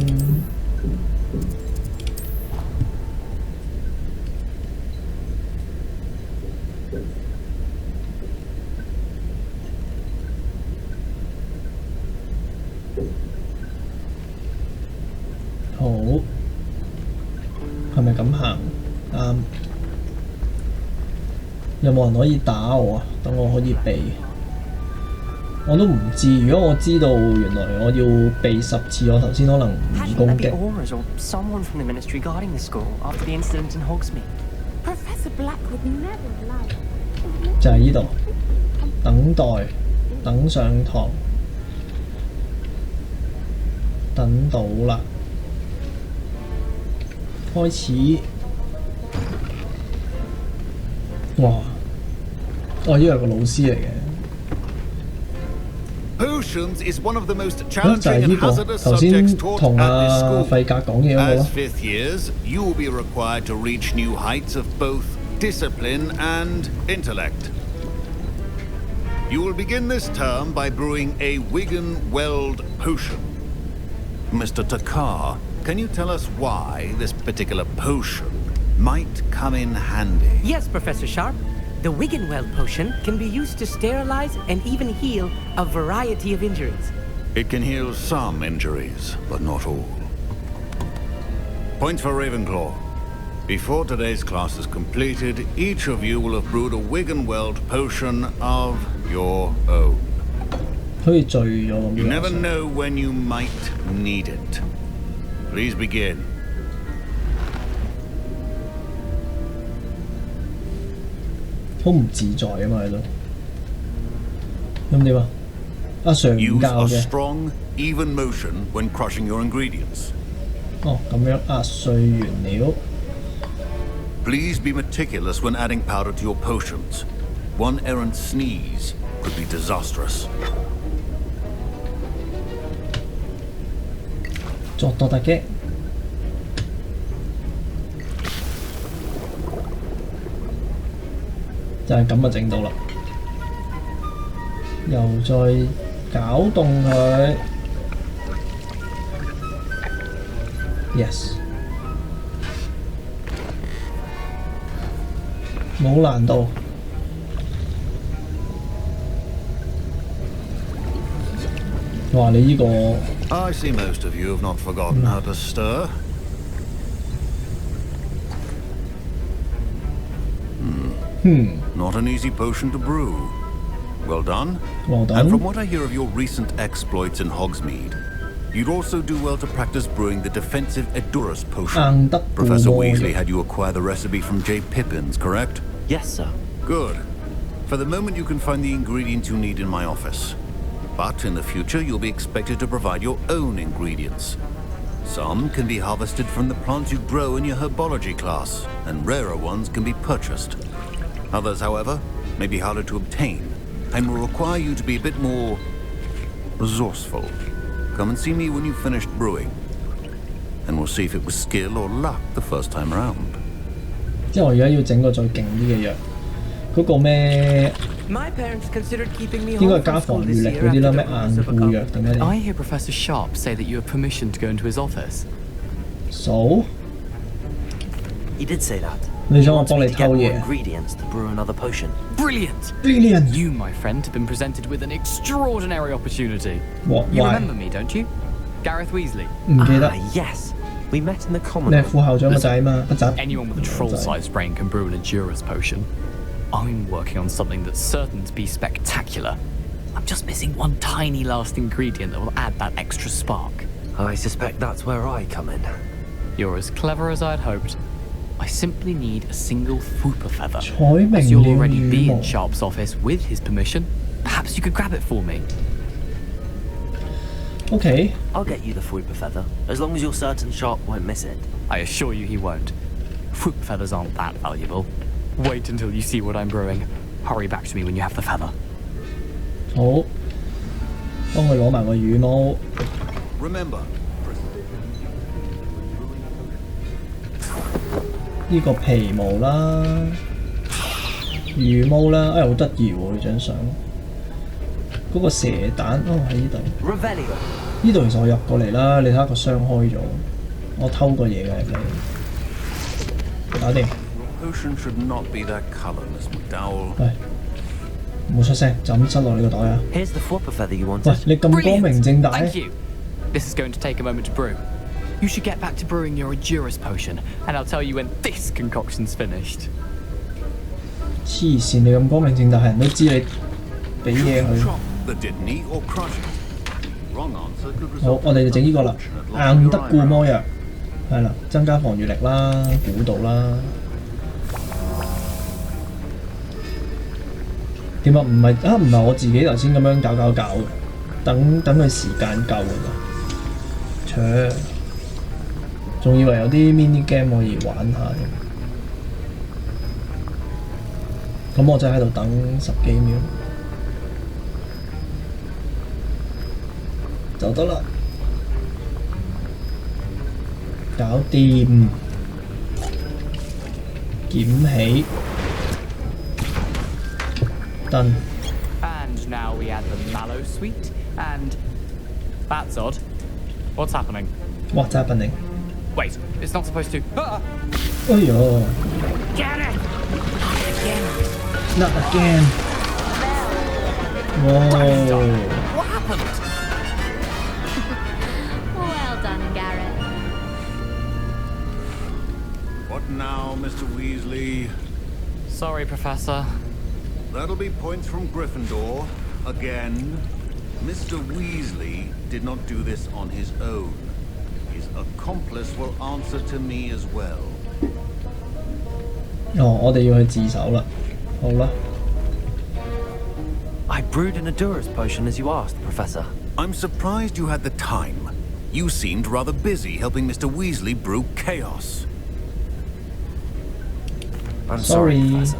好，係咪咁行？啱。有冇人可以打我啊？等我可以避。我都唔知，如果我知道原來我要避10次，我頭先可能唔攻擊。就係呢度，等待，等上堂，等到啦。開始。哇！哦，呢個係個老師嚟嘅。 Potions is one of the most 就係 challenging 呢 and 個 hazardous 頭先 subjects taught 同 at this 阿 school. 費格講嘢嗰個 As 咯。 fifth years, you will be required to reach new heights of both discipline and intellect. You will begin this term by brewing a Wiggenweld potion. Mr. Takar, can you tell us why this particular potion might come in handy? Yes, Professor Sharp. The Wiggenweld potion can be used to sterilize and even heal a variety of injuries. It can heal some injuries, but not all. Points for Ravenclaw. Before today's class is completed, each of you will have brewed a Wiggenweld potion of your own. 好似醉咗咁 You 樣。 never know when you might need it. Please begin. 好唔自在啊嘛喺度。咁點啊？阿 Sir 唔 Use 教 a 嘅。 strong, even motion when crushing your ingredients. 哦，咁樣壓碎原料。 Please be meticulous when adding powder to your potions. One errant sneeze could be disastrous. 作到突擊。就係咁就整到啦。又再攪動佢。Yes。冇難度。哇！你呢個 I see most of you have not forgotten how to stir. Not an easy potion to brew. Well done. Well done. And from what I hear of your recent exploits in Hogsmeade, you'd also do well to practice brewing the defensive Edurus potion. Professor Weasley had you acquire the recipe from J. Pippin's, correct? Yes, sir. Good. For the moment, you can find the ingredients you need in my office. But in the future, you'll be expected to provide your own ingredients. Some can be harvested from the plants you grow in your herbology class, and rarer ones can be purchased. Others, however, may be harder to obtain, and will require you to be a bit more resourceful. Come and see me when you've finished brewing, and we'll see if it was skill or luck the first time round. 即係我而家要整個再勁啲嘅藥，嗰個咩 My parents considered keeping me 應該 home 係加 from 防 school 禦 this 力 year 嗰啲啦， after 咩 the rules 硬 of 固藥定咩 I hear Professor Sharp say that you have permission to go into his office. So He did say that. 你想我 He wants 幫 me 你 to get 偷 more 嘢 ingredients to brew another potion. Brilliant! Brilliant! You, my friend, have been presented with an extraordinary opportunity. What? You Why? remember me, don't you? Gareth Weasley. 唔記得 Yes. We met in the 你 common 係 room. 副校長個仔嘛？不雜。 Anyone with a troll-sized brain can brew an Endurus potion. I'm working on something that's certain to be spectacular. I'm just missing one tiny last ingredient that will add that extra spark. I suspect that's where I come in. You're as clever as I'd hoped. I simply need a single Fooper feather. 彩明 As you'll 了 already 羽 be 毛 in Sharp's office with his permission, perhaps you could grab it for me. OK， I'll get you the Fooper feather, as long as you're certain Sharp won't miss it. I assure you he won't. Fooper feathers aren't that valuable. Wait until you see what I'm brewing. Hurry back to me when you have the feather. 好，幫佢攞埋個羽毛。 Remember, 呢個皮毛啦，羽毛啦，好得意喎！呢張相，嗰個蛇蛋喺呢度。 Revelio. 呢度其實我入過嚟啦，你睇下個箱開咗，我偷過嘢嘅入嚟，搞掂。 potion should not be that color, Miss McDowell. 喂，唔好出聲，就咁塞落你個袋啊！ Here's the Fooper feather you 喂 wanted.，你咁光明正大。 Thank you. This is going to take a moment to brew. You should get back to brewing your Endurus potion, and I'll tell you when this concoction's finished. 黐線，你咁光明正大，係人都知你俾嘢佢。 Chop the Didney or crush it. Wrong answer could 好， result 我哋就整呢個啦， in unfortunate loss of 硬 your 得固 eyebrow. 魔藥，係啦，增加防禦力啦，估到啦。點啊？唔係我自己頭先咁樣搞嘅，等佢時間夠㗎咋。仲仲以為有啲 mini game 可以玩下添。咁我就喺度等10幾秒就得啦，搞掂，撿起，done。 And now we add the mallow sweet, and that's odd. What's happening? What's happening? Wait, it's not supposed to. Ah! 哎呦 Get it! Not again! Whoa! What happened? Well done, Garrett. What now, Mr. Weasley? Sorry, Professor. That'll be points from Gryffindor. Again. Mr. Weasley did not do this on his own. His accomplice will answer to me as well. 我哋要去自首啦。好啦。I brewed an Adura's potion as you asked, Professor. I'm surprised you had the time. You seemed rather busy helping Mr. Weasley brew chaos. I'm sorry, Professor.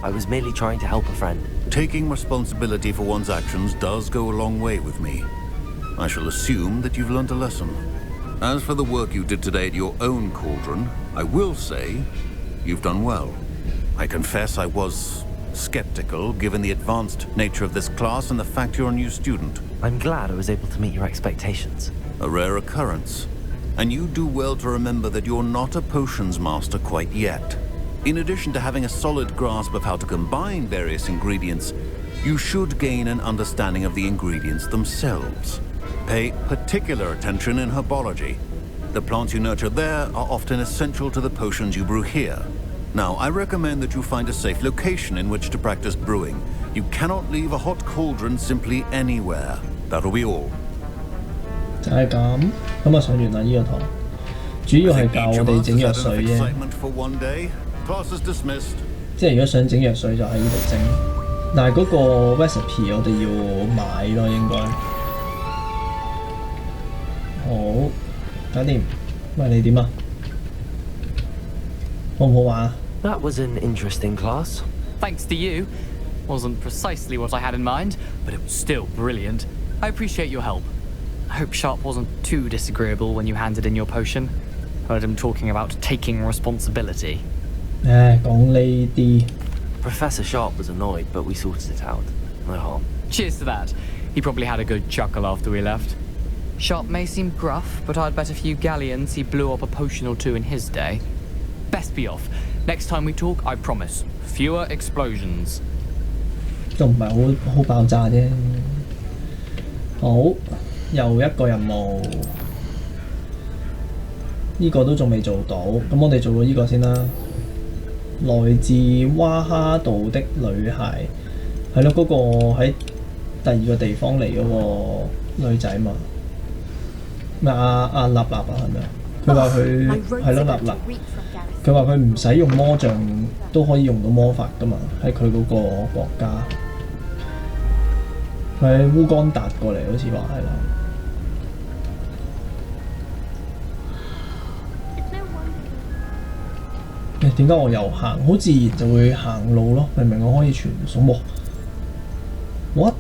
I was merely trying to help a friend. Taking responsibility for one's actions does go a long way with me. I shall assume that you've learnt a lesson. As for the work you did today at your own cauldron, I will say you've done well. I confess I was skeptical given the advanced nature of this class and the fact you're a new student. I'm glad I was able to meet your expectations. A rare occurrence. And you do well to remember that you're not a potions master quite yet. In addition to having a solid grasp of how to combine various ingredients, you should gain an understanding of the ingredients themselves. Pay particular attention in herbology. The plants you nurture there are often essential to the potions you brew here. Now, I recommend that you find a safe location in which to practice brewing. You cannot leave a hot cauldron simply anywhere. That'll be all. 就係咁，咁啊上完啦呢個堂，主要係教我哋整藥水啫。即係如果想整藥水就喺呢度整，但係嗰個 recipe 我哋要買咯應該。好，搞掂。喂，你點啊？好唔好玩啊？ That was an interesting class. Thanks to you. Wasn't precisely what I had in mind, but it was still brilliant. I appreciate your help. I hope Sharp wasn't too disagreeable when you handed in your potion. Heard him talking about taking responsibility. 講呢啲。 Professor Sharp was annoyed, but we sorted it out. No harm. Cheers to that. He probably had a good chuckle after we left. Sharp may seem gruff, but I'd bet a few galleons he blew up a potion or two in his day. Best be off. Next time we talk, I promise, fewer explosions. 都唔係好爆炸啫。好，又一個任務，呢個都仲未做到，咁我哋做咗呢個先啦。來自娃哈道的女孩，係咯，嗰個喺第二個地方嚟嗰個女仔嘛。咩阿立立啊，係咪啊？佢話佢係咯，立立。佢話佢唔使用魔杖都可以用到魔法噶嘛，喺佢嗰個國家。佢喺烏干達過嚟，好似話係啦。點解我又行？好自然就會行路咯，明明我可以傳送喎。What？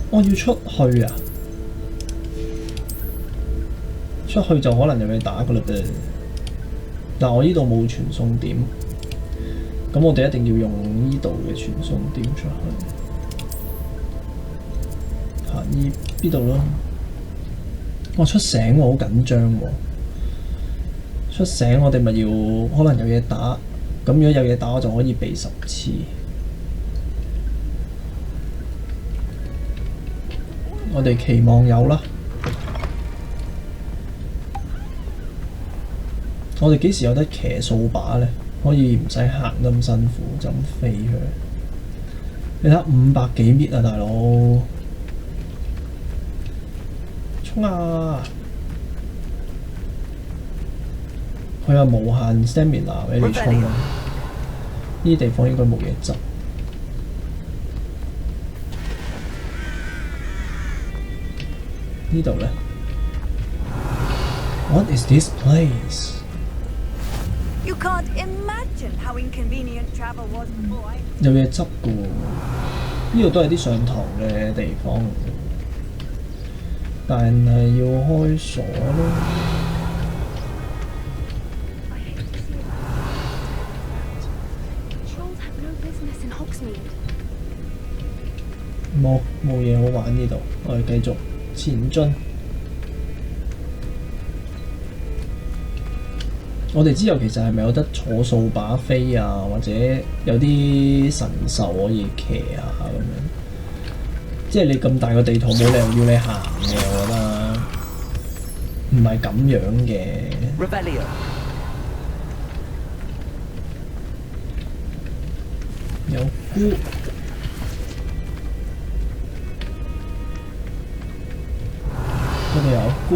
我要出去啊！出去就可能又要打噶啦噃。但我呢度冇傳送點，咁我哋一定要用呢度嘅傳送點出去。行呢度咯。我出醒喎，好緊張喎。出醒我哋咪要可能有嘢打，咁如果有嘢打我就可以避10次。我哋期望有啦。我哋幾時有得騎掃把呢？可以唔使行得咁辛苦，就咁飛佢。你睇500幾米啊，大佬！衝啊！佢有無限 stamina 俾你衝啊！呢啲地方應該冇嘢執。呢度呢？ What is this place? You can't imagine how inconvenient travel was before I... 有嘢執嘅喎，呢度都係啲上堂嘅地方，但係要開鎖咯。冇嘢好玩呢度，我哋繼續前進。我哋之後其實係咪有得坐掃把飛啊，或者有啲神獸可以騎啊咁樣？即係你咁大個地圖冇理由要你行嘅，我覺得唔係咁樣嘅。有菇，嗰度有菇。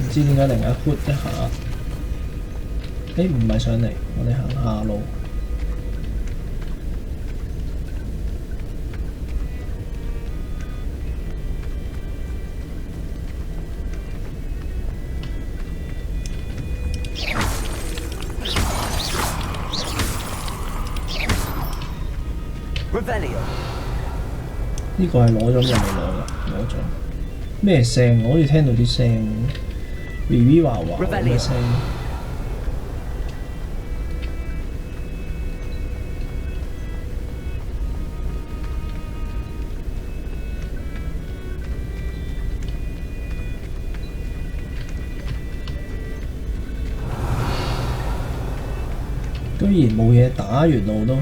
唔知點解突然間 hit 一下，唔係上嚟，我哋行下路。呢個係攞咗定未攞㗎？攞咗。咩聲？我好似聽到啲聲。V 話嘅聲，居然冇嘢打完路都，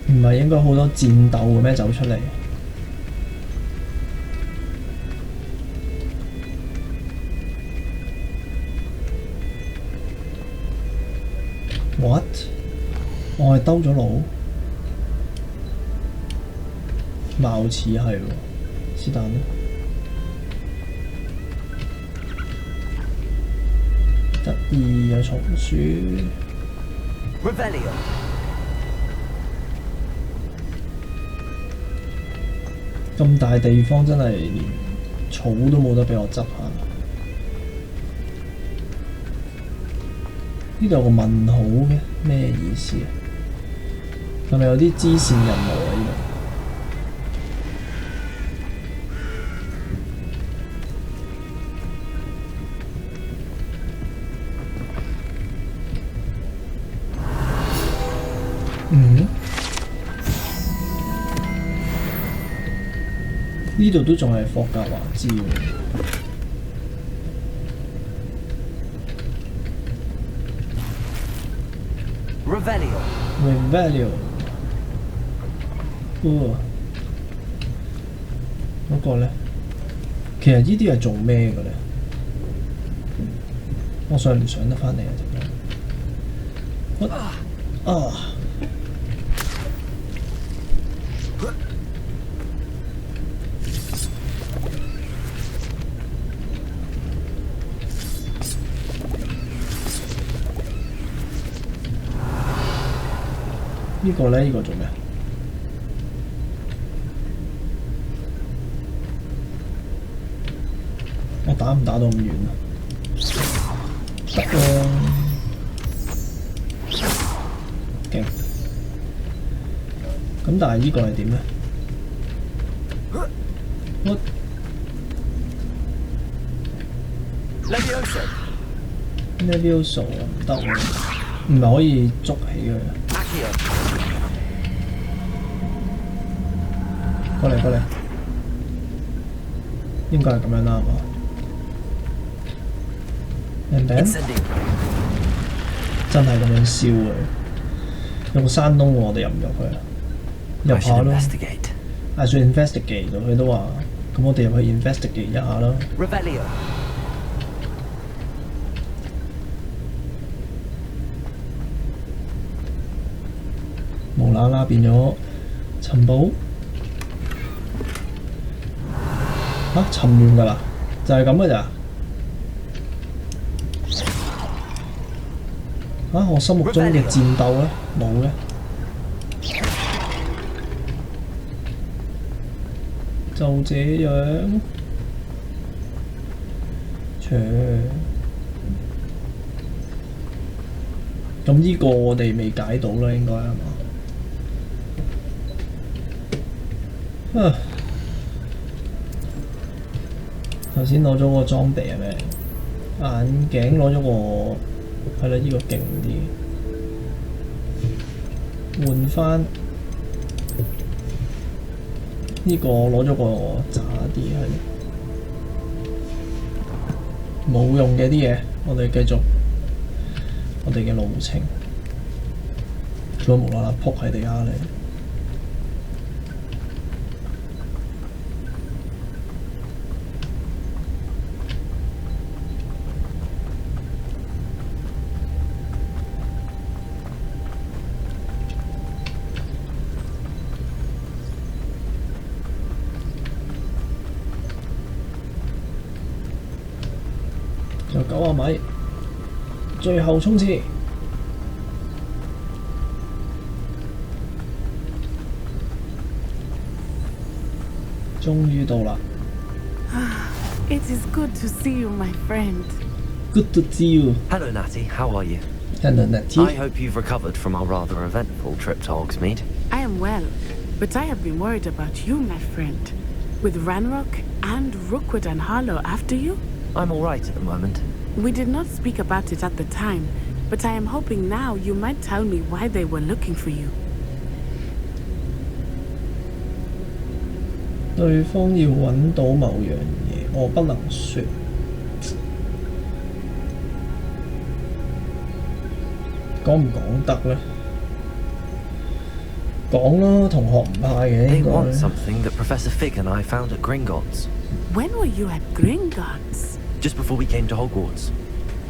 唔係應該好多戰鬥嘅咩？走出嚟。What？ 我係兜咗路，貌似係喎，是但啦。得意有松鼠。咁大地方真係連草都冇得俾我執下。呢度有個問號嘅，咩意思啊？係咪有啲支線任務啊？呢度呢度都仲係霍格華茲喎。Revelio， 嗰個咧，其實呢啲係做咩嘅咧？我上唔上得返嚟啊？點解？呢個咧，呢個做咩？我打唔打到咁遠啊？得喎，勁！咁但係呢個係點咧？我 Levioso 啊，唔得喎，唔係可以捉起佢啊！過嚟，應該係咁樣啦，係嘛？真係咁樣燒嘅，有個山窿喎，我哋入唔入去啊？入下咯。I should investigate 佢都話，咁我哋入去 investigate 一下啦。無啦啦變咗尋寶。沉完㗎啦，就係咁嘅咋？我心目中嘅戰鬥咧冇嘅。就這樣，咁呢個我哋未解到啦，應該係嘛？頭先攞咗個裝備係咩？眼鏡攞咗個，係啦，呢個勁啲，換翻。呢個攞咗個渣啲係冇用嘅啲嘢，我哋繼續我哋嘅路程。做乜無啦啦撲喺地下嚟？就90米，最後衝刺，終於到啦。It is good to see you, my friend. Good to see you. Hello, Natty. How are you? Hello, Natty. I hope you've recovered from our rather eventful trip to Hogsmeade. I am well, but I have been worried about you, my friend. With Ranrock and Rookwood and Harlow after you? I'm all right at the moment. We did not speak about it at the time, but I am hoping now you might tell me why they were looking for you. 對方要揾到某樣嘢，我不能說。講唔講得呢？講啦，同學唔怕嘅。They want something that Professor Fig and I found at Gringotts. When were you at Gringotts? Just before we came to Hogwarts.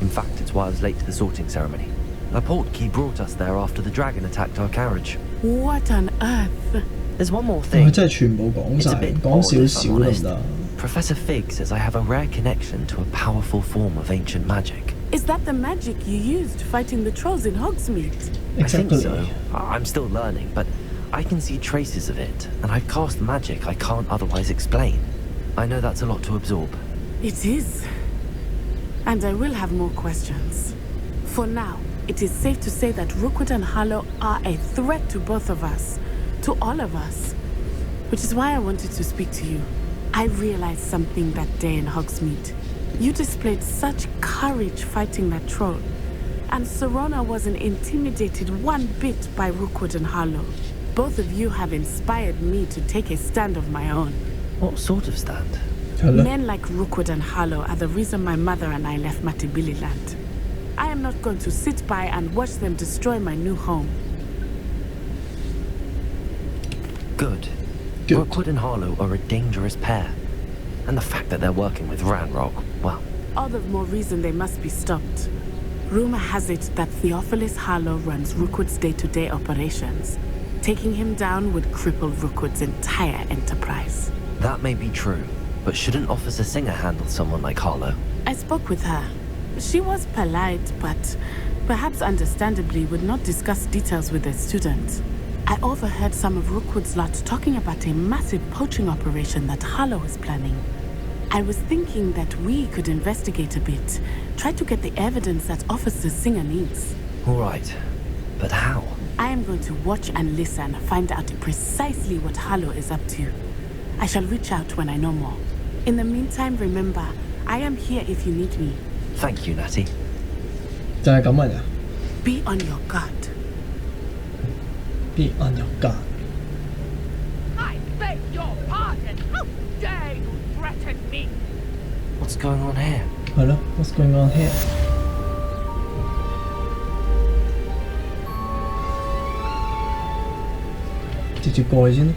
In fact, it's why I was late to the sorting ceremony. A portkey brought us there after the dragon attacked our carriage. What on earth? There's one more thing. 佢真係全部講晒，講少少得唔得？ Professor Fig says I have a rare connection to a powerful form of ancient magic. Is that the magic you used fighting the trolls in Hogsmeade? I think so. I'm still learning, but I can see traces of it, and I've cast magic I can't otherwise explain. I know that's a lot to absorb. It is. And I will have more questions. For now, it is safe to say that Rookwood and Harlow are a threat to both of us. To all of us. Which is why I wanted to speak to you. I realized something that day in Hogsmeade. You displayed such courage fighting that troll. And Serona wasn't intimidated one bit by Rookwood and Harlow. Both of you have inspired me to take a stand of my own. What sort of stand? Men like Rookwood and Harlow are the reason my mother and I left Matibili land. I am not going to sit by and watch them destroy my new home. Good. Rookwood and Harlow are a dangerous pair. And the fact that they're working with Ranrock, well... All the more reason they must be stopped. Rumor has it that Theophilus Harlow runs Rookwood's day-to-day operations. Taking him down would cripple Rookwood's entire enterprise. That may be true, but shouldn't Officer Singer handle someone like Harlow? I spoke with her. She was polite, but perhaps understandably would not discuss details with a student. I overheard some of Rookwood's lot talking about a massive poaching operation that Harlow is planning. I was thinking that we could investigate a bit, try to get the evidence that Officer Singer needs. All right, but how? I am going to watch and listen, find out precisely what Harlow is up to. I shall reach out when I know more. In the meantime, remember, I am here if you need me. Thank you, Natty. 就係咁嘅咋 Be on your guard. Be on your guard. I beg your pardon. How dare you threaten me? What's going on here? 係咯 ，What's going on here？ 直接過去先啦。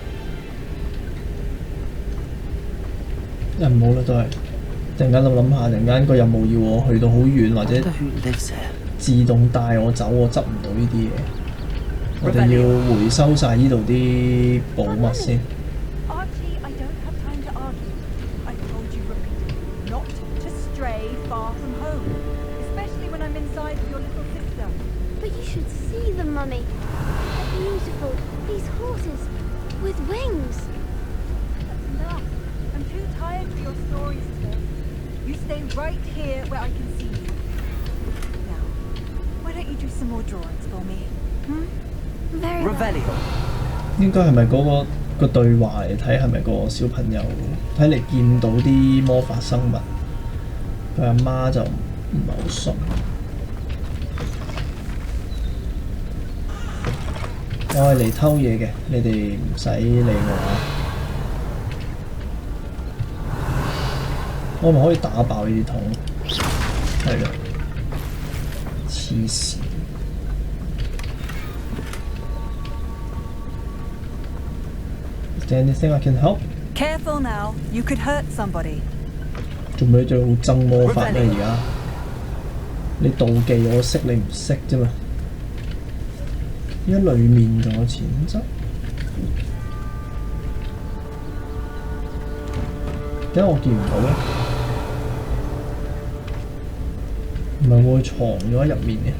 唔好啦，都係。突然間諗下，突然間個任務要我去到好遠，或者自動帶我走，我執唔到呢啲嘢。我哋要回收晒呢度啲寶物先。Archie, I don't have time to argue. I told you repeatedly not to stray far from home, especially when I'm inside with your little sister. But you should see them, Mummy. They're beautiful. These horses with wings. Enough. right here where I can see you. Now, why don't you do some more drawings for me? Very Revelio. 應該係咪嗰個對話嚟睇係咪個小朋友睇嚟見到啲魔法生物，佢阿媽就唔係好信。我係嚟偷嘢嘅，你哋唔使理我啊！我咪可以打爆呢啲桶？係咯，黐線！ Is there anything I can help? Careful now, you could hurt somebody. 做咩最好憎魔法咧？而家你妒忌我識你唔識啫嘛？而家裡面仲有錢執，點解我見唔到咧？唔係會藏咗喺入面嘅？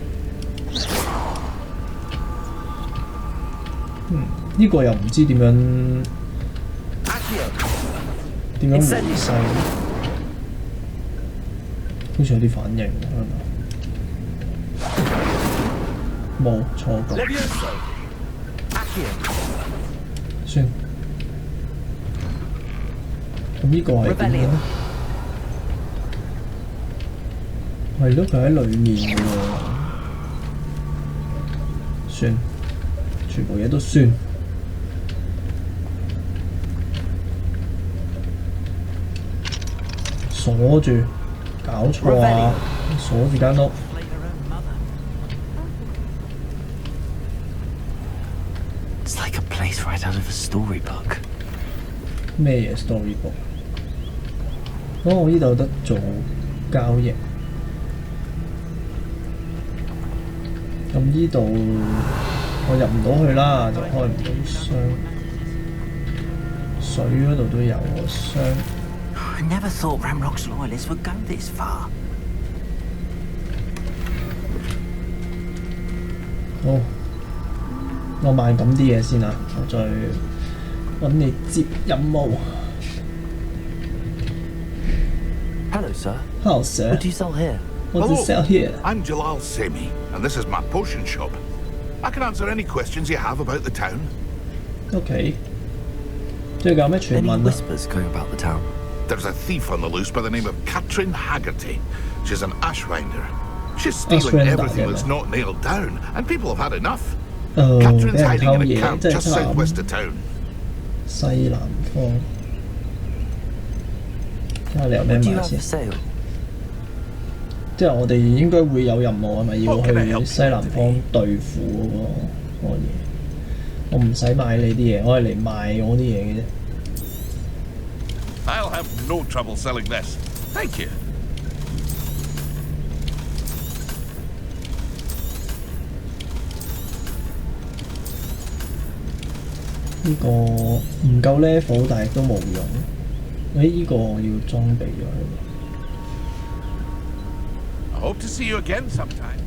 呢個又唔知點樣回細，好似有啲反應冇錯過。算。咁呢個係點咧？係咯，佢喺裡面嘅喎。算，全部嘢都算。鎖住，搞錯啊！鎖住間屋。It's like a place right out of a storybook. 咩嘢 storybook？ 哦，呢度有得做交易。咁呢度我入唔到去啦，就開唔到箱。水嗰度都有個箱。 I never thought Ramrock's loyalists would go this far. 好，我慢咁啲嘢先啊，我再揾你接任務。Hello, sir. Hello, sir. What do you sell here? What do you sell here? I'm Jalal Semi, and this is my potion shop. I can answer any questions you have about the town. OK。最近有咩傳聞啊 Any whispers going about the town? There's a thief on the loose by the name of Katrin Haggerty. She's an ashwinder. She's stealing everything that's not nailed down, and people have had enough. Katrin's hiding in a camp just southwest of town. 西南方。睇下你有咩賣先。即係我哋應該會有任務係咪要去西南方對付嗰個嘢？我唔使買你啲嘢，我係嚟賣我啲嘢嘅啫。 I'll have no trouble selling this. Thank you. 呢個唔夠 level， 但係都冇用。呢個要裝備咗佢。I hope to see you again sometime.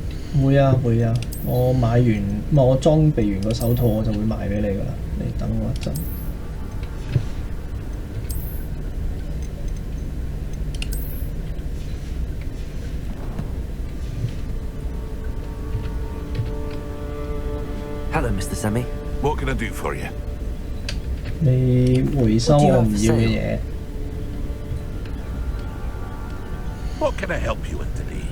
會啊會啊，我買完，我裝備完個手套，我就會賣俾你㗎啦。你等我一陣。 Hello, Mr. Semi. What can I do for you? 你回收我唔要嘅嘢。What can I help you with today?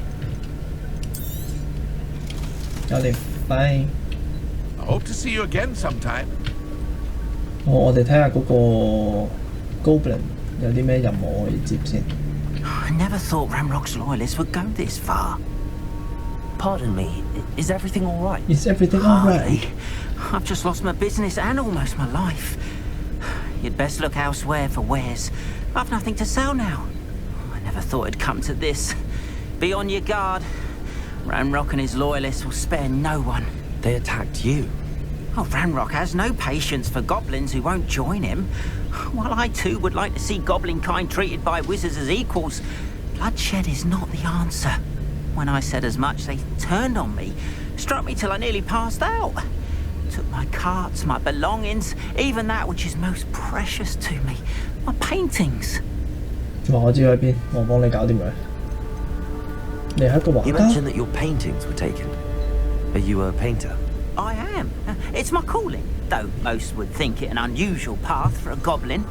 搞掂，拜。I hope to see you again sometime. 我哋睇下嗰個 Goblin 有啲咩任務可以接先。I never thought Ramrock's loyalists would go this far. Pardon me, is everything all right? Is everything all right? I've just lost my business and almost my life. You'd best look elsewhere for wares. I've nothing to sell now. I never thought it'd come to this. Be on your guard. Ranrock and his loyalists will spare no one. They attacked you. Oh, Ranrock has no patience for goblins who won't join him. While I too would like to see goblin kind treated by wizards as equals, bloodshed is not the answer. When I said as much, they turned on me, struck me till I nearly passed out. Took my carts, my belongings, even that which is most precious to me, my paintings. 我知佢喺邊，我幫你搞掂佢。你係一個畫 You 家？ mentioned that your paintings were taken. Are you a painter? I am. It's my calling, though most would think it an unusual path for a goblin.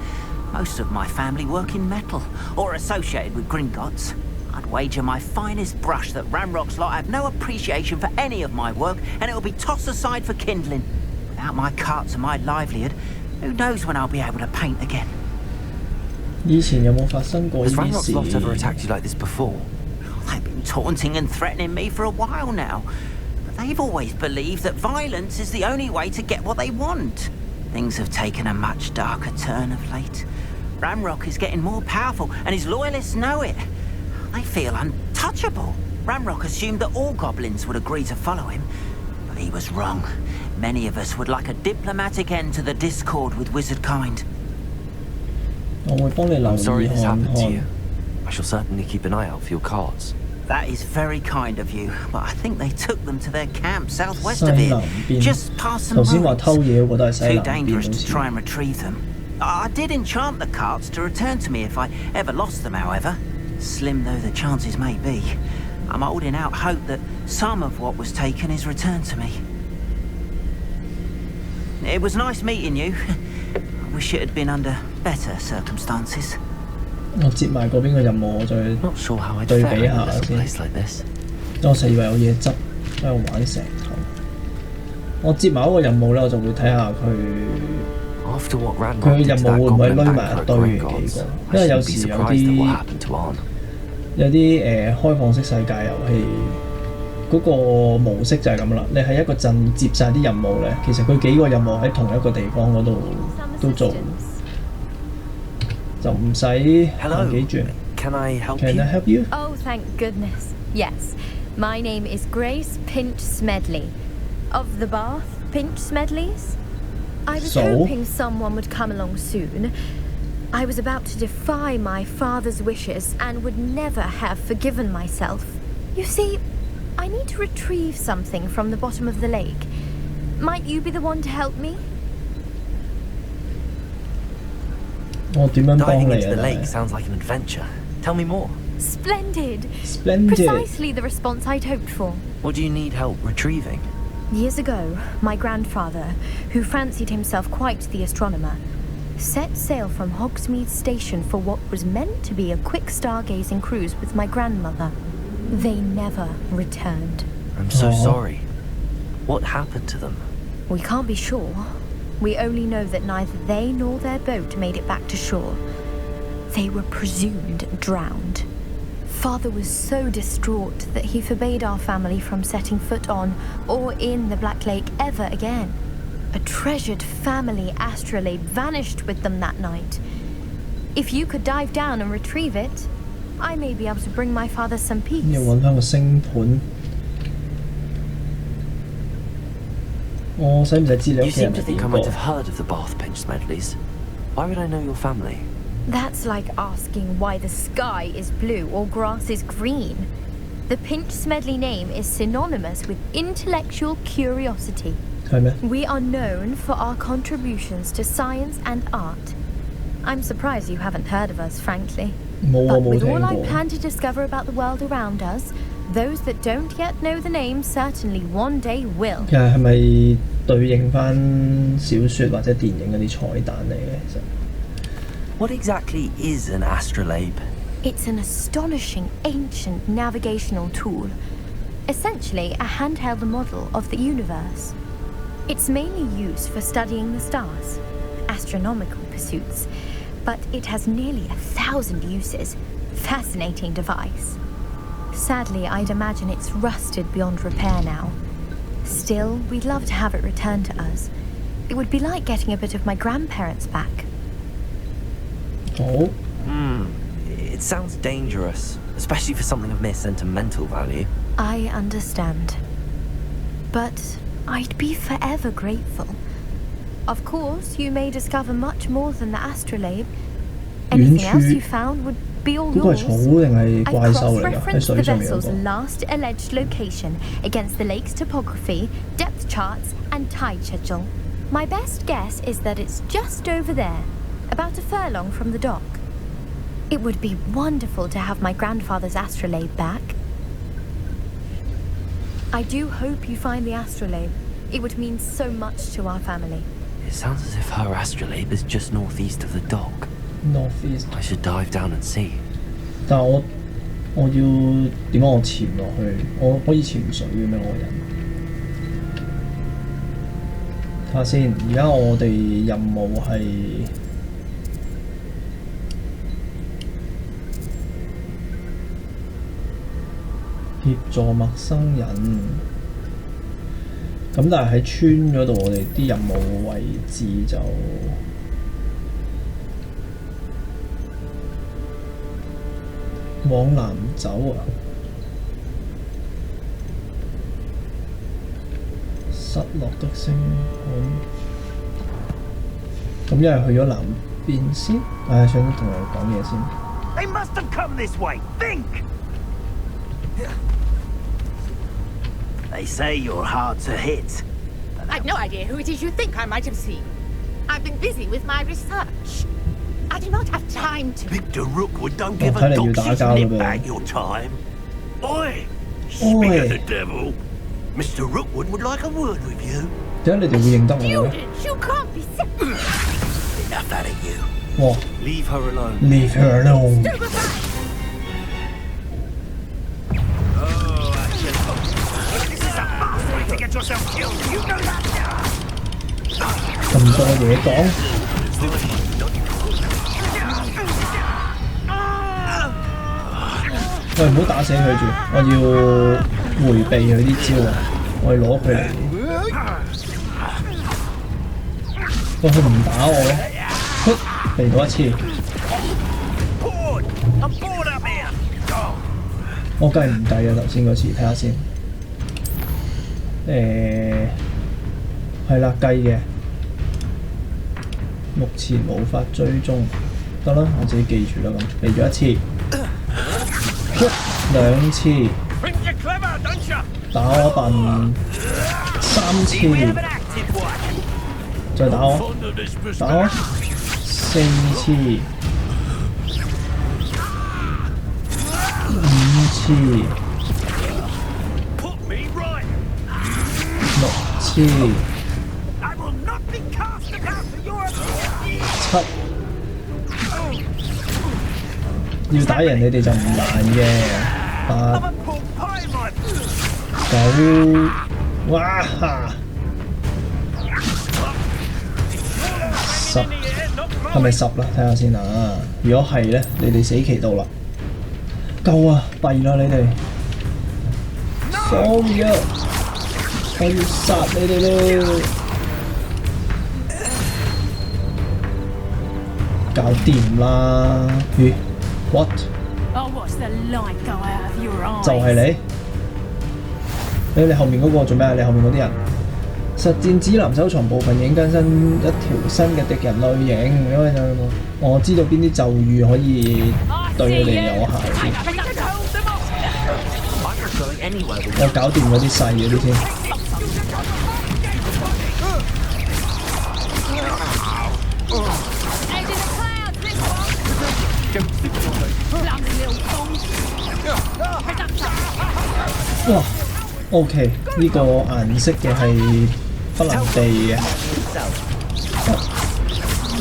Most of my family work in metal, or associated with Gringotts. I'd wager my finest brush that Ranrock's lot have no appreciation for any of my work, and it'll be tossed aside for kindling. Without my carts and my livelihood, who knows when I'll be able to paint again? 以前有冇發生過呢 Has 啲 Ranrock's 事？ lot ever attacked you like this before? They've been taunting and threatening me for a while now. But they've always believed that violence is the only way to get what they want. Things have taken a much darker turn of late. Ranrock is getting more powerful, and his loyalists know it. They feel untouchable. Ranrock assumed that all goblins would agree to follow him, but he was wrong. Many of us would like a diplomatic end to the discord with wizardkind. 我會幫你留 I'm sorry 意 this 看 happened to 看 you. I shall certainly keep an eye out for your cards. That is very kind of you, but I think they took them to their camp southwest 西 of 南 here, 邊。 just past some 頭先話 ruins. 偷嘢嗰個都係西 Too 南邊 dangerous 好 to 似。 try and retrieve them. I did enchant the carts to return to me if I ever lost them, however. Slim though the chances may be, I'm holding out hope that some of what was taken is returned to me. It was nice meeting you. I wish it had been under better circumstances. 我接埋嗰邊嘅任務，我再 Not sure how I'd 對 fare 比 in a 下 little 先。 place like this. 我成日以為有嘢執喺度玩石頭。我接埋嗰個任務咧，我就會睇下佢 After what 佢 Ranrock 嘅 did 任 to 務 that 會唔會 goblin 攆埋一 backpack 堆嘅幾 Gringotts. 個？因 I 為有 shouldn't be 時有 surprised at 啲 what happened to Arn. 有啲開放式世界遊戲嗰個模式就係咁啦。你喺一個鎮接晒啲任務咧，其實佢幾個任務喺同一個地方嗰度都做，就唔使行幾轉。Can I help Can you? I help you? Oh, thank goodness. Yes. My name is Grace Pinch Smedley. Of the Bath Pinch Smedleys? I was So? hoping someone would come along soon. I was about to defy my father's wishes and would never have forgiven myself. You see, I need to retrieve something from the bottom of the lake. Might you be the one to help me? 我點樣幫 Diving 你 into 啊 the？lake sounds like an adventure. Tell me more. Splendid! Splendid. Precisely the response I'd hoped for. What do you need help retrieving? Years ago, my grandfather, who fancied himself quite the astronomer, set sail from Hogsmeade Station for what was meant to be a quick stargazing cruise with my grandmother. They never returned. I'm so Aw. sorry. What happened to them? We can't be sure. We only know that neither they nor their boat made it back to shore. They were presumed drowned. Father was so distraught that he forbade our family from setting foot on or in the Black Lake ever again. A treasured family astrolabe vanished with them that night. If you could dive down and retrieve it, I may be able to bring my father some peace. 要揾翻個星盤。我使唔使知你屋 You 企人 seem to 係 think I 邊 might 個 have？ heard of the Bath Pinch Smedleys. Why would I know your family? That's like asking why the sky is blue or grass is green. The Pinch Smedley name is synonymous with intellectual curiosity. 係咩？ We are known for our contributions to science and art. I'm surprised you haven't heard of us, frankly. 冇啊， But 冇 with 聽 all I 過。 plan to discover about the world around us, those that don't yet know the name certainly one day will. 其實係咪對應翻小説或者電影嗰啲彩蛋嚟嘅？其實 What exactly is an astrolabe? It's an astonishing ancient navigational tool, essentially a handheld model of the universe. It's mainly used for studying the stars, astronomical pursuits, but it has nearly 1,000 uses. Fascinating device. Sadly, I'd imagine it's rusted beyond repair now. Still, we'd love to have it returned to us. It would be like getting a bit of my grandparents back. 好。 It sounds dangerous, especially for something of mere sentimental value. I understand. But I'd be forever grateful. Of course, you may discover much more than the astrolabe. Anything else you found would be all 嗰個係 yours. 草定係 I 怪獸嚟㗎？喺 cross-referenced 水 the 上面嗰 vessel's 個。 last alleged location against the lake's topography, depth charts, and tide schedule. My best guess is that it's just over there, about a furlong from the dock. It would be wonderful to have my grandfather's astrolabe back. I do hope you find the astrolabe. It would mean so much to our family. It sounds as if her astrolabe is just northeast of the dock. Northeast. I should dive down and see. 但係我要點解我潛落去？我可以潛水嘅咩？我人睇下先。而家我哋任務係協助陌生人。咁但係喺村嗰度，我哋啲任務位置就往南走啊！失落的星盤，咁一係去咗南邊先。唉，想同佢講嘢先。They must have come this way. Think. They say you're hard to hit. I've no idea who it is you think I might have seen. I've been busy with my research. I do not have time to... Victor Rookwood don't give a dog's nip back your time. Oi! Speak of the devil. Mr. Rookwood would like a word with you. 點解你哋會認得我嘅？ You can't be sick. Enough out of you. 哇 Leave her alone. Leave her alone. To get yourself killed, you know that. 咁多嘢講。喂，唔好打死佢住，我要迴避佢啲招啊！我要攞佢嚟。喂，佢唔打我咧，避到一次。我計唔計啊？頭先嗰次睇下先。係啦，計嘅。目前無法追蹤，得啦，我自己記住啦咁。避咗一次，兩次，打我笨三次，再打我，打我四次，五次。6次7要打贏你哋就唔難嘅8 9哇10係咪10啦？睇下先啊！如果係咧，你哋死期到啦，夠啊！弊啦你哋 ，sorry 啊！我要殺你哋咧！搞掂啦！咦 ？What？ 就係你？你後面嗰個做咩啊？你後面嗰啲人？實戰指南收藏部分已經更新一條新嘅敵人類型，因為我知道邊啲咒語可以對佢哋有效。我搞掂嗰啲細嗰啲先。哇 ，OK， 呢個顏色嘅係不能避嘅，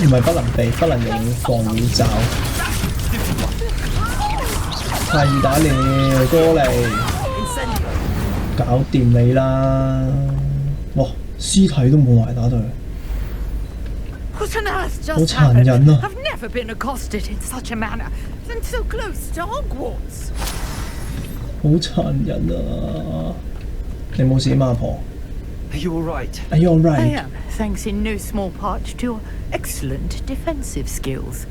唔係不能避，不能用防護罩。太易打你過嚟，搞掂你啦！哇，屍體都冇埋打到佢。What on earth just 好殘忍啊 I've never been accosted in such a manner, and so close to Hogwarts. 好殘忍啊！你冇事嘛，阿婆 Are you all right? Are you all right? I am, thanks in no small part to your excellent defensive skills.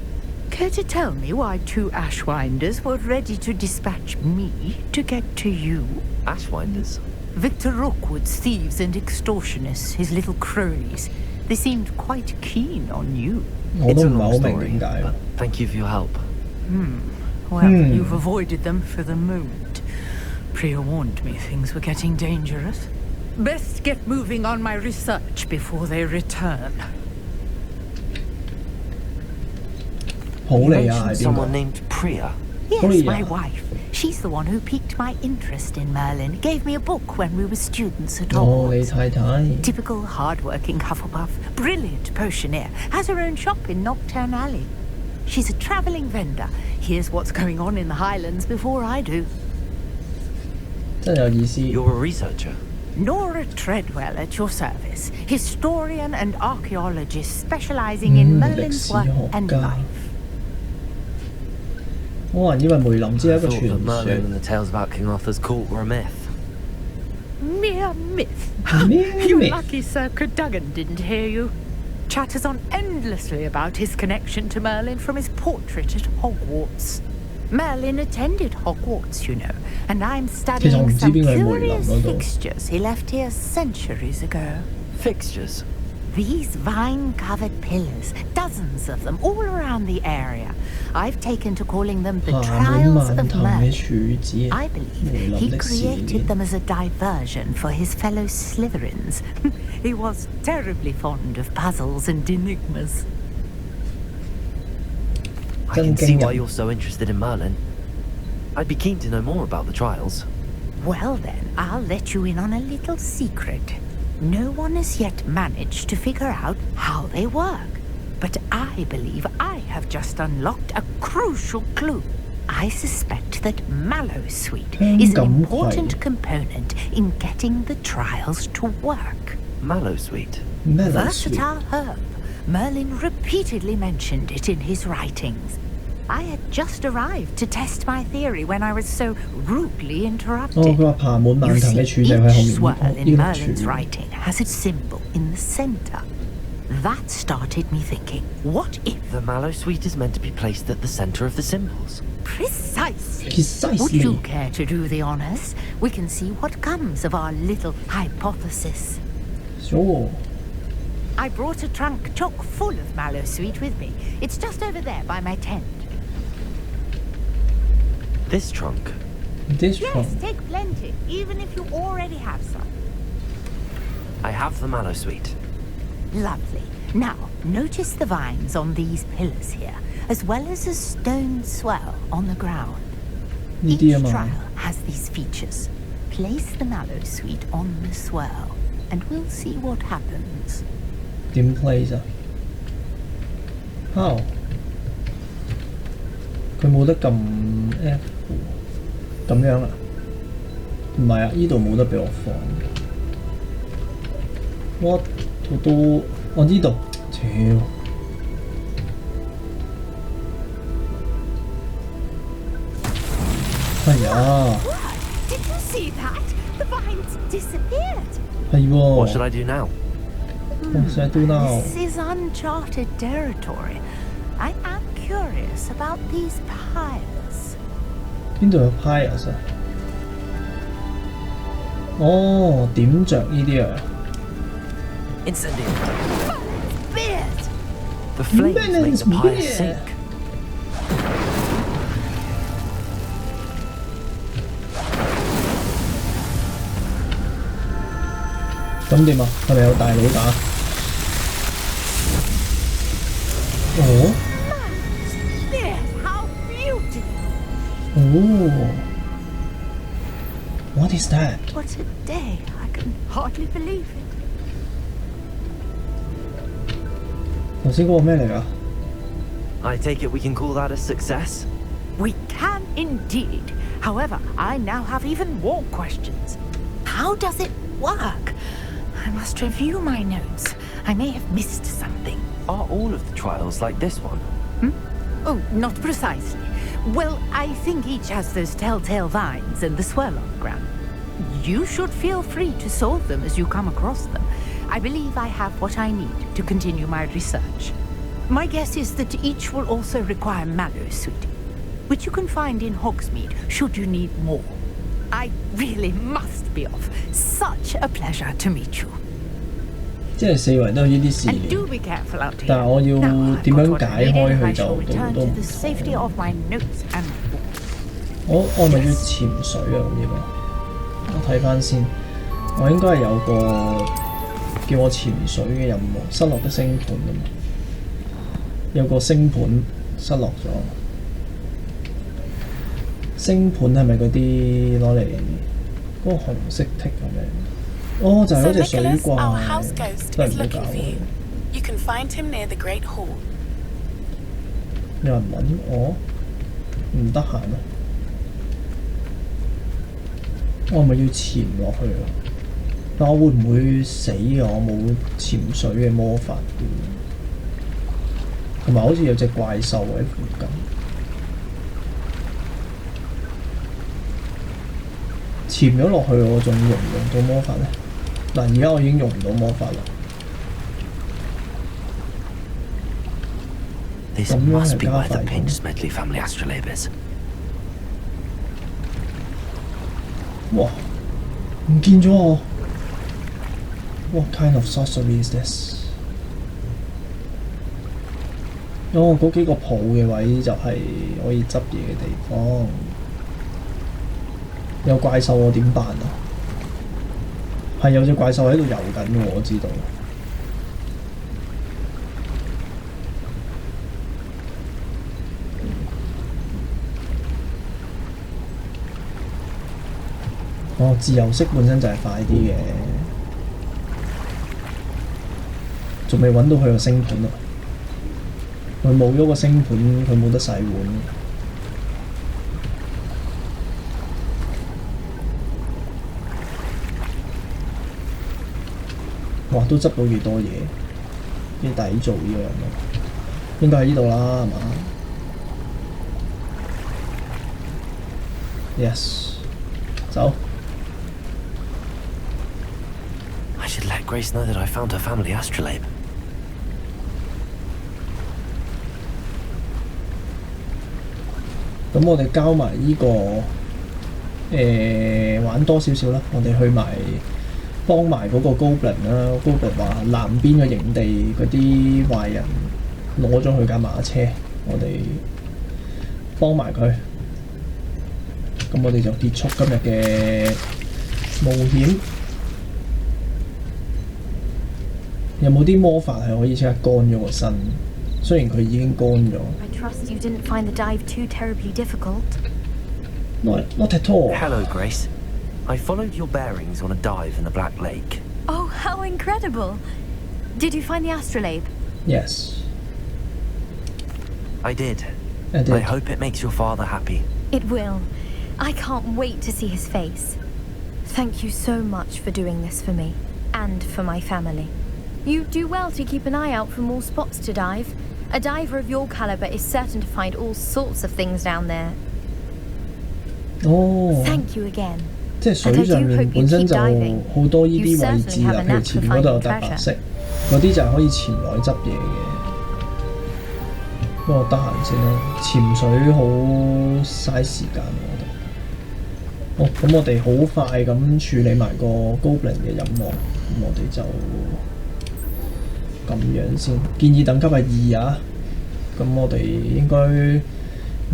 Care to tell me why 2 Ashwinders were ready to dispatch me to get to you? Ashwinders? Victor Rookwood's thieves and extortionists, his little cronies. They seemed quite keen on you. It's a long story, but thank you for your help. Well, you've avoided them for the moment. Priya warned me things were getting dangerous. Best get moving on my research before they return. You mentioned someone named Priya. Yes, my wife. She's the one who piqued my interest in Merlin, gave me a book when we were students at 你 Hogwarts. 太太 Typical hard-working Hufflepuff, brilliant potioneer, has her own shop in Knockturn Alley. She's a travelling vendor, hears what's going on in the Highlands before I do. 真係有意思。 You're a researcher. Nora Treadwell at your service, historian and archaeologist specialising in Merlin's work and life. 我還以為梅林只係 I 一個 thought 傳 that Merlin 說。 and the tales about King Arthur's court were a myth. Mere myth. Mere You're myth. lucky Sir Cadogan didn't hear you. Chatters on endlessly about his connection to Merlin from his portrait at Hogwarts. Merlin attended Hogwarts, you know, and I'm studying some curious fixtures he left here centuries ago. Fixtures? These vine-covered pillars, dozens of them, all around the area. I've taken to calling them the Trials of Merlin. I believe he created them as a diversion for his fellow Slytherins. He was terribly fond of puzzles and enigmas. I can see why you're so interested in Merlin. I'd be keen to know more about the trials. Well then, I'll let you in on a little secret. No one has yet managed to figure out how they work. But I believe I have just unlocked a crucial clue. I suspect that Mallowsweet is an important component in getting the trials to work. Mallowsweet? Versatile herb. Merlin repeatedly mentioned it in his writings. I had just arrived to test my theory when I was so rudely interrupted. 佢話爬滿蔓藤嘅柱就喺後 Each 面 swirl 呢 in 個 Merlin's 柱。 writing has its symbol in the center. That started me thinking, what if... The Mallowsweet is meant to be placed at the center of the symbols. Precisely. Precisely. Would you care to do the honors? We can see what comes of our little hypothesis. Sure. I brought a trunk chock full of Mallowsweet with me. It's just over there by my tent. This trunk? This yes, trunk? take plenty, even if you already have some. I have the Mallowsweet. Lovely. Now, notice the vines on these pillars here, as well as a stone swell on the ground. Each trial has these features. Place the Mallowsweet on the swell, and we'll see what happens. 點 place 啊 ？How？ 佢冇得撳 F 咁樣啊？唔係啊，依度冇得俾我放。What？ 都我呢度，屌！哎呀！ Did you see that? The vines disappeared. 係喎。 What should I do now? What should I do now? This is uncharted territory. I am curious about these piles. 邊度有 piles 啊？哦，點着呢啲啊 ？Incendiary. Beard. The flames make the piles sink. 咁點啊？係咪有大佬打？哦。 How beautiful! Oh. What is that? What a day! I can hardly believe it. 頭先嗰個咩嚟㗎？ I take it we can call that a success? We can indeed. However, I now have even more questions. How does it work? I must review my notes. I may have missed something. Are all of the trials like this one? Oh, not precisely. Well, I think each has those telltale vines and the swirl on the ground. You should feel free to solve them as you come across them. I believe I have what I need to continue my research. My guess is that each will also require Mallowsweet, which you can find in Hogsmeade should you need more. I really must be off. Such a pleasure to meet you. 即係四圍都有呢啲事 And do be careful out 但係 here. 我要 Now, 點 I've 樣 got what 解 I need 開 and 佢 I 就 shall return 都 to 唔 the safety of my notes and books. 我咪要潛水啊！咁呢個我睇翻先，我應該係有個叫我潛水嘅任務，失落嘅星盤啊嘛，有個星盤失落咗。星盤係咪嗰啲攞嚟嗰個紅色剔咁樣？哦，就係嗰隻水怪，都係唔好搞佢。You can find him near the Great Hall. 有人揾我，唔得閒啊！我係咪要潛落去啊？但我會唔會死啊？我冇潛水嘅魔法嘅，同埋好似有隻怪獸喺附近。潛咗落去，我仲用唔用到魔法呢？嗱，而家我已經用唔到魔法啦。This must be where the pinched Smedley family astrolabe is. 哇！唔見咗我。What kind of sorcery is this？ 哦，嗰幾個鋪嘅位就係可以執嘢嘅地方。有怪獸我點辦啊？係有隻怪獸喺度遊緊嘅，我知道。哦，自由式本身就係快啲嘅，仲未揾到佢個星盤啊！佢冇咗個星盤，佢冇得洗碗。哇！都執到幾多嘢，幾抵做呢個人咯。應該喺呢度啦，係嘛 ？Yes， 走。I should let Grace know that I found her family astrolabe. 咁我哋交埋呢個玩多少少啦，我哋去埋幫埋嗰個 Goblin 啦。Goblin 話南邊嘅營地嗰啲壞人攞咗佢架馬車，我哋幫埋佢。咁我哋就結束今日嘅冒險。有冇啲魔法係可以即刻乾咗個身？雖然佢已經乾咗。I trust you didn't find the dive too terribly difficult. Not at all. Hello, Grace. I followed your bearings on a dive in the Black Lake. Oh, how incredible! Did you find the astrolabe? Yes. I did. I hope it makes your father happy. It will. I can't wait to see his face. Thank you so much for doing this for me, and for my family. You do well to keep an eye out for more spots to dive. A diver of your caliber is certain to find all sorts of things down there. Oh. Thank you again. 即係水上面本身就好多呢啲位置啦，譬如前面嗰度有笪白色，嗰啲就係可以潛落去執嘢嘅。不過得閒先啦，潛水好嘥時間，我覺得。好，咁我哋好快咁處理埋個 Goblin 嘅任務，咁我哋就咁樣先。建議等級係2啊，咁我哋應該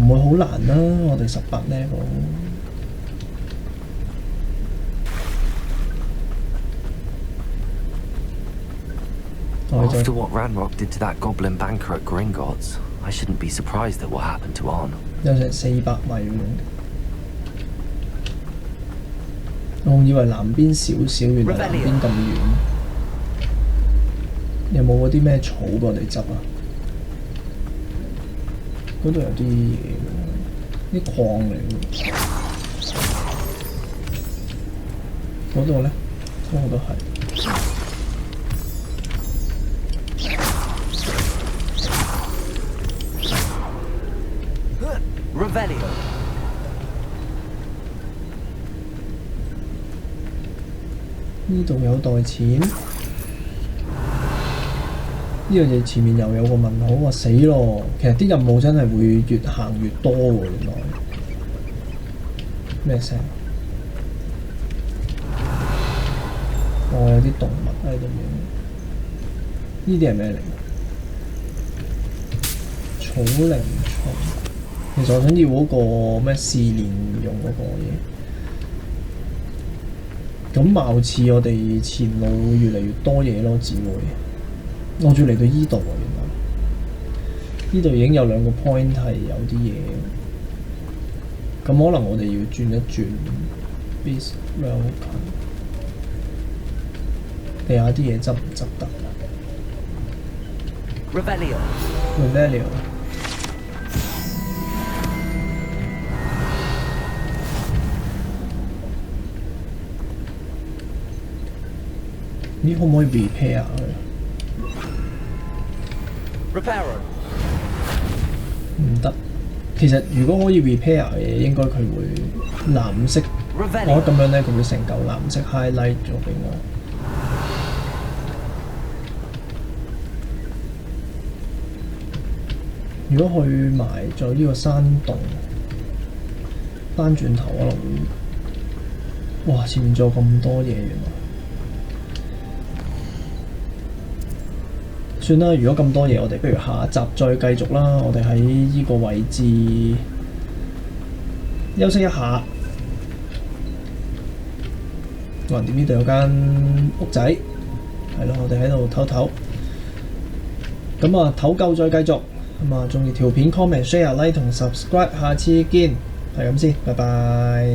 唔會好難啦，我哋18 level。After what Ranrock did to that goblin banker at Gringotts, I shouldn't be surprised at what happened to Arn. 有成400米咁。我以為南邊少少，原來南邊咁遠。有冇嗰啲咩草俾我哋執啊？嗰度有啲嘢喎，啲礦嚟喎。嗰度咧，嗰度都係。Revelio. 呢度有袋錢，呢樣嘢前面又有個問號，我死咯！其實啲任務真係會越行越多喎，原來。咩聲？哦，有啲動物喺度嘅。呢啲係咩嚟？草靈蟲。其實我想要嗰個咩試煉用嗰個嘢。咁貌似我哋前路會越嚟越多嘢咯，只會。我仲嚟到依度啊，原來。依度已經有2個 point 係有啲嘢。咁可能我哋要轉一轉 Beast Realm 地下啲嘢執唔執得 ？Revelio。咦？可唔可以 repair 佢 ？Repairer。唔得。其實如果可以 repair 嘅嘢，應該佢會藍色。我覺得咁樣咧，佢會成嚿藍色 highlight 咗俾我。如果去埋咗呢個山洞，翻轉頭可能會，哇！前面仲有咁多嘢原來。算啦，如果咁多嘢，我哋不如下集再繼續啦。我哋喺呢個位置休息一下。橫掂呢度有間屋仔，係咯，我哋喺度唞唞。咁啊，唞夠再繼續。咁啊，中意條片 comment、share、like 同 subscribe， 下次見，係咁先，拜拜。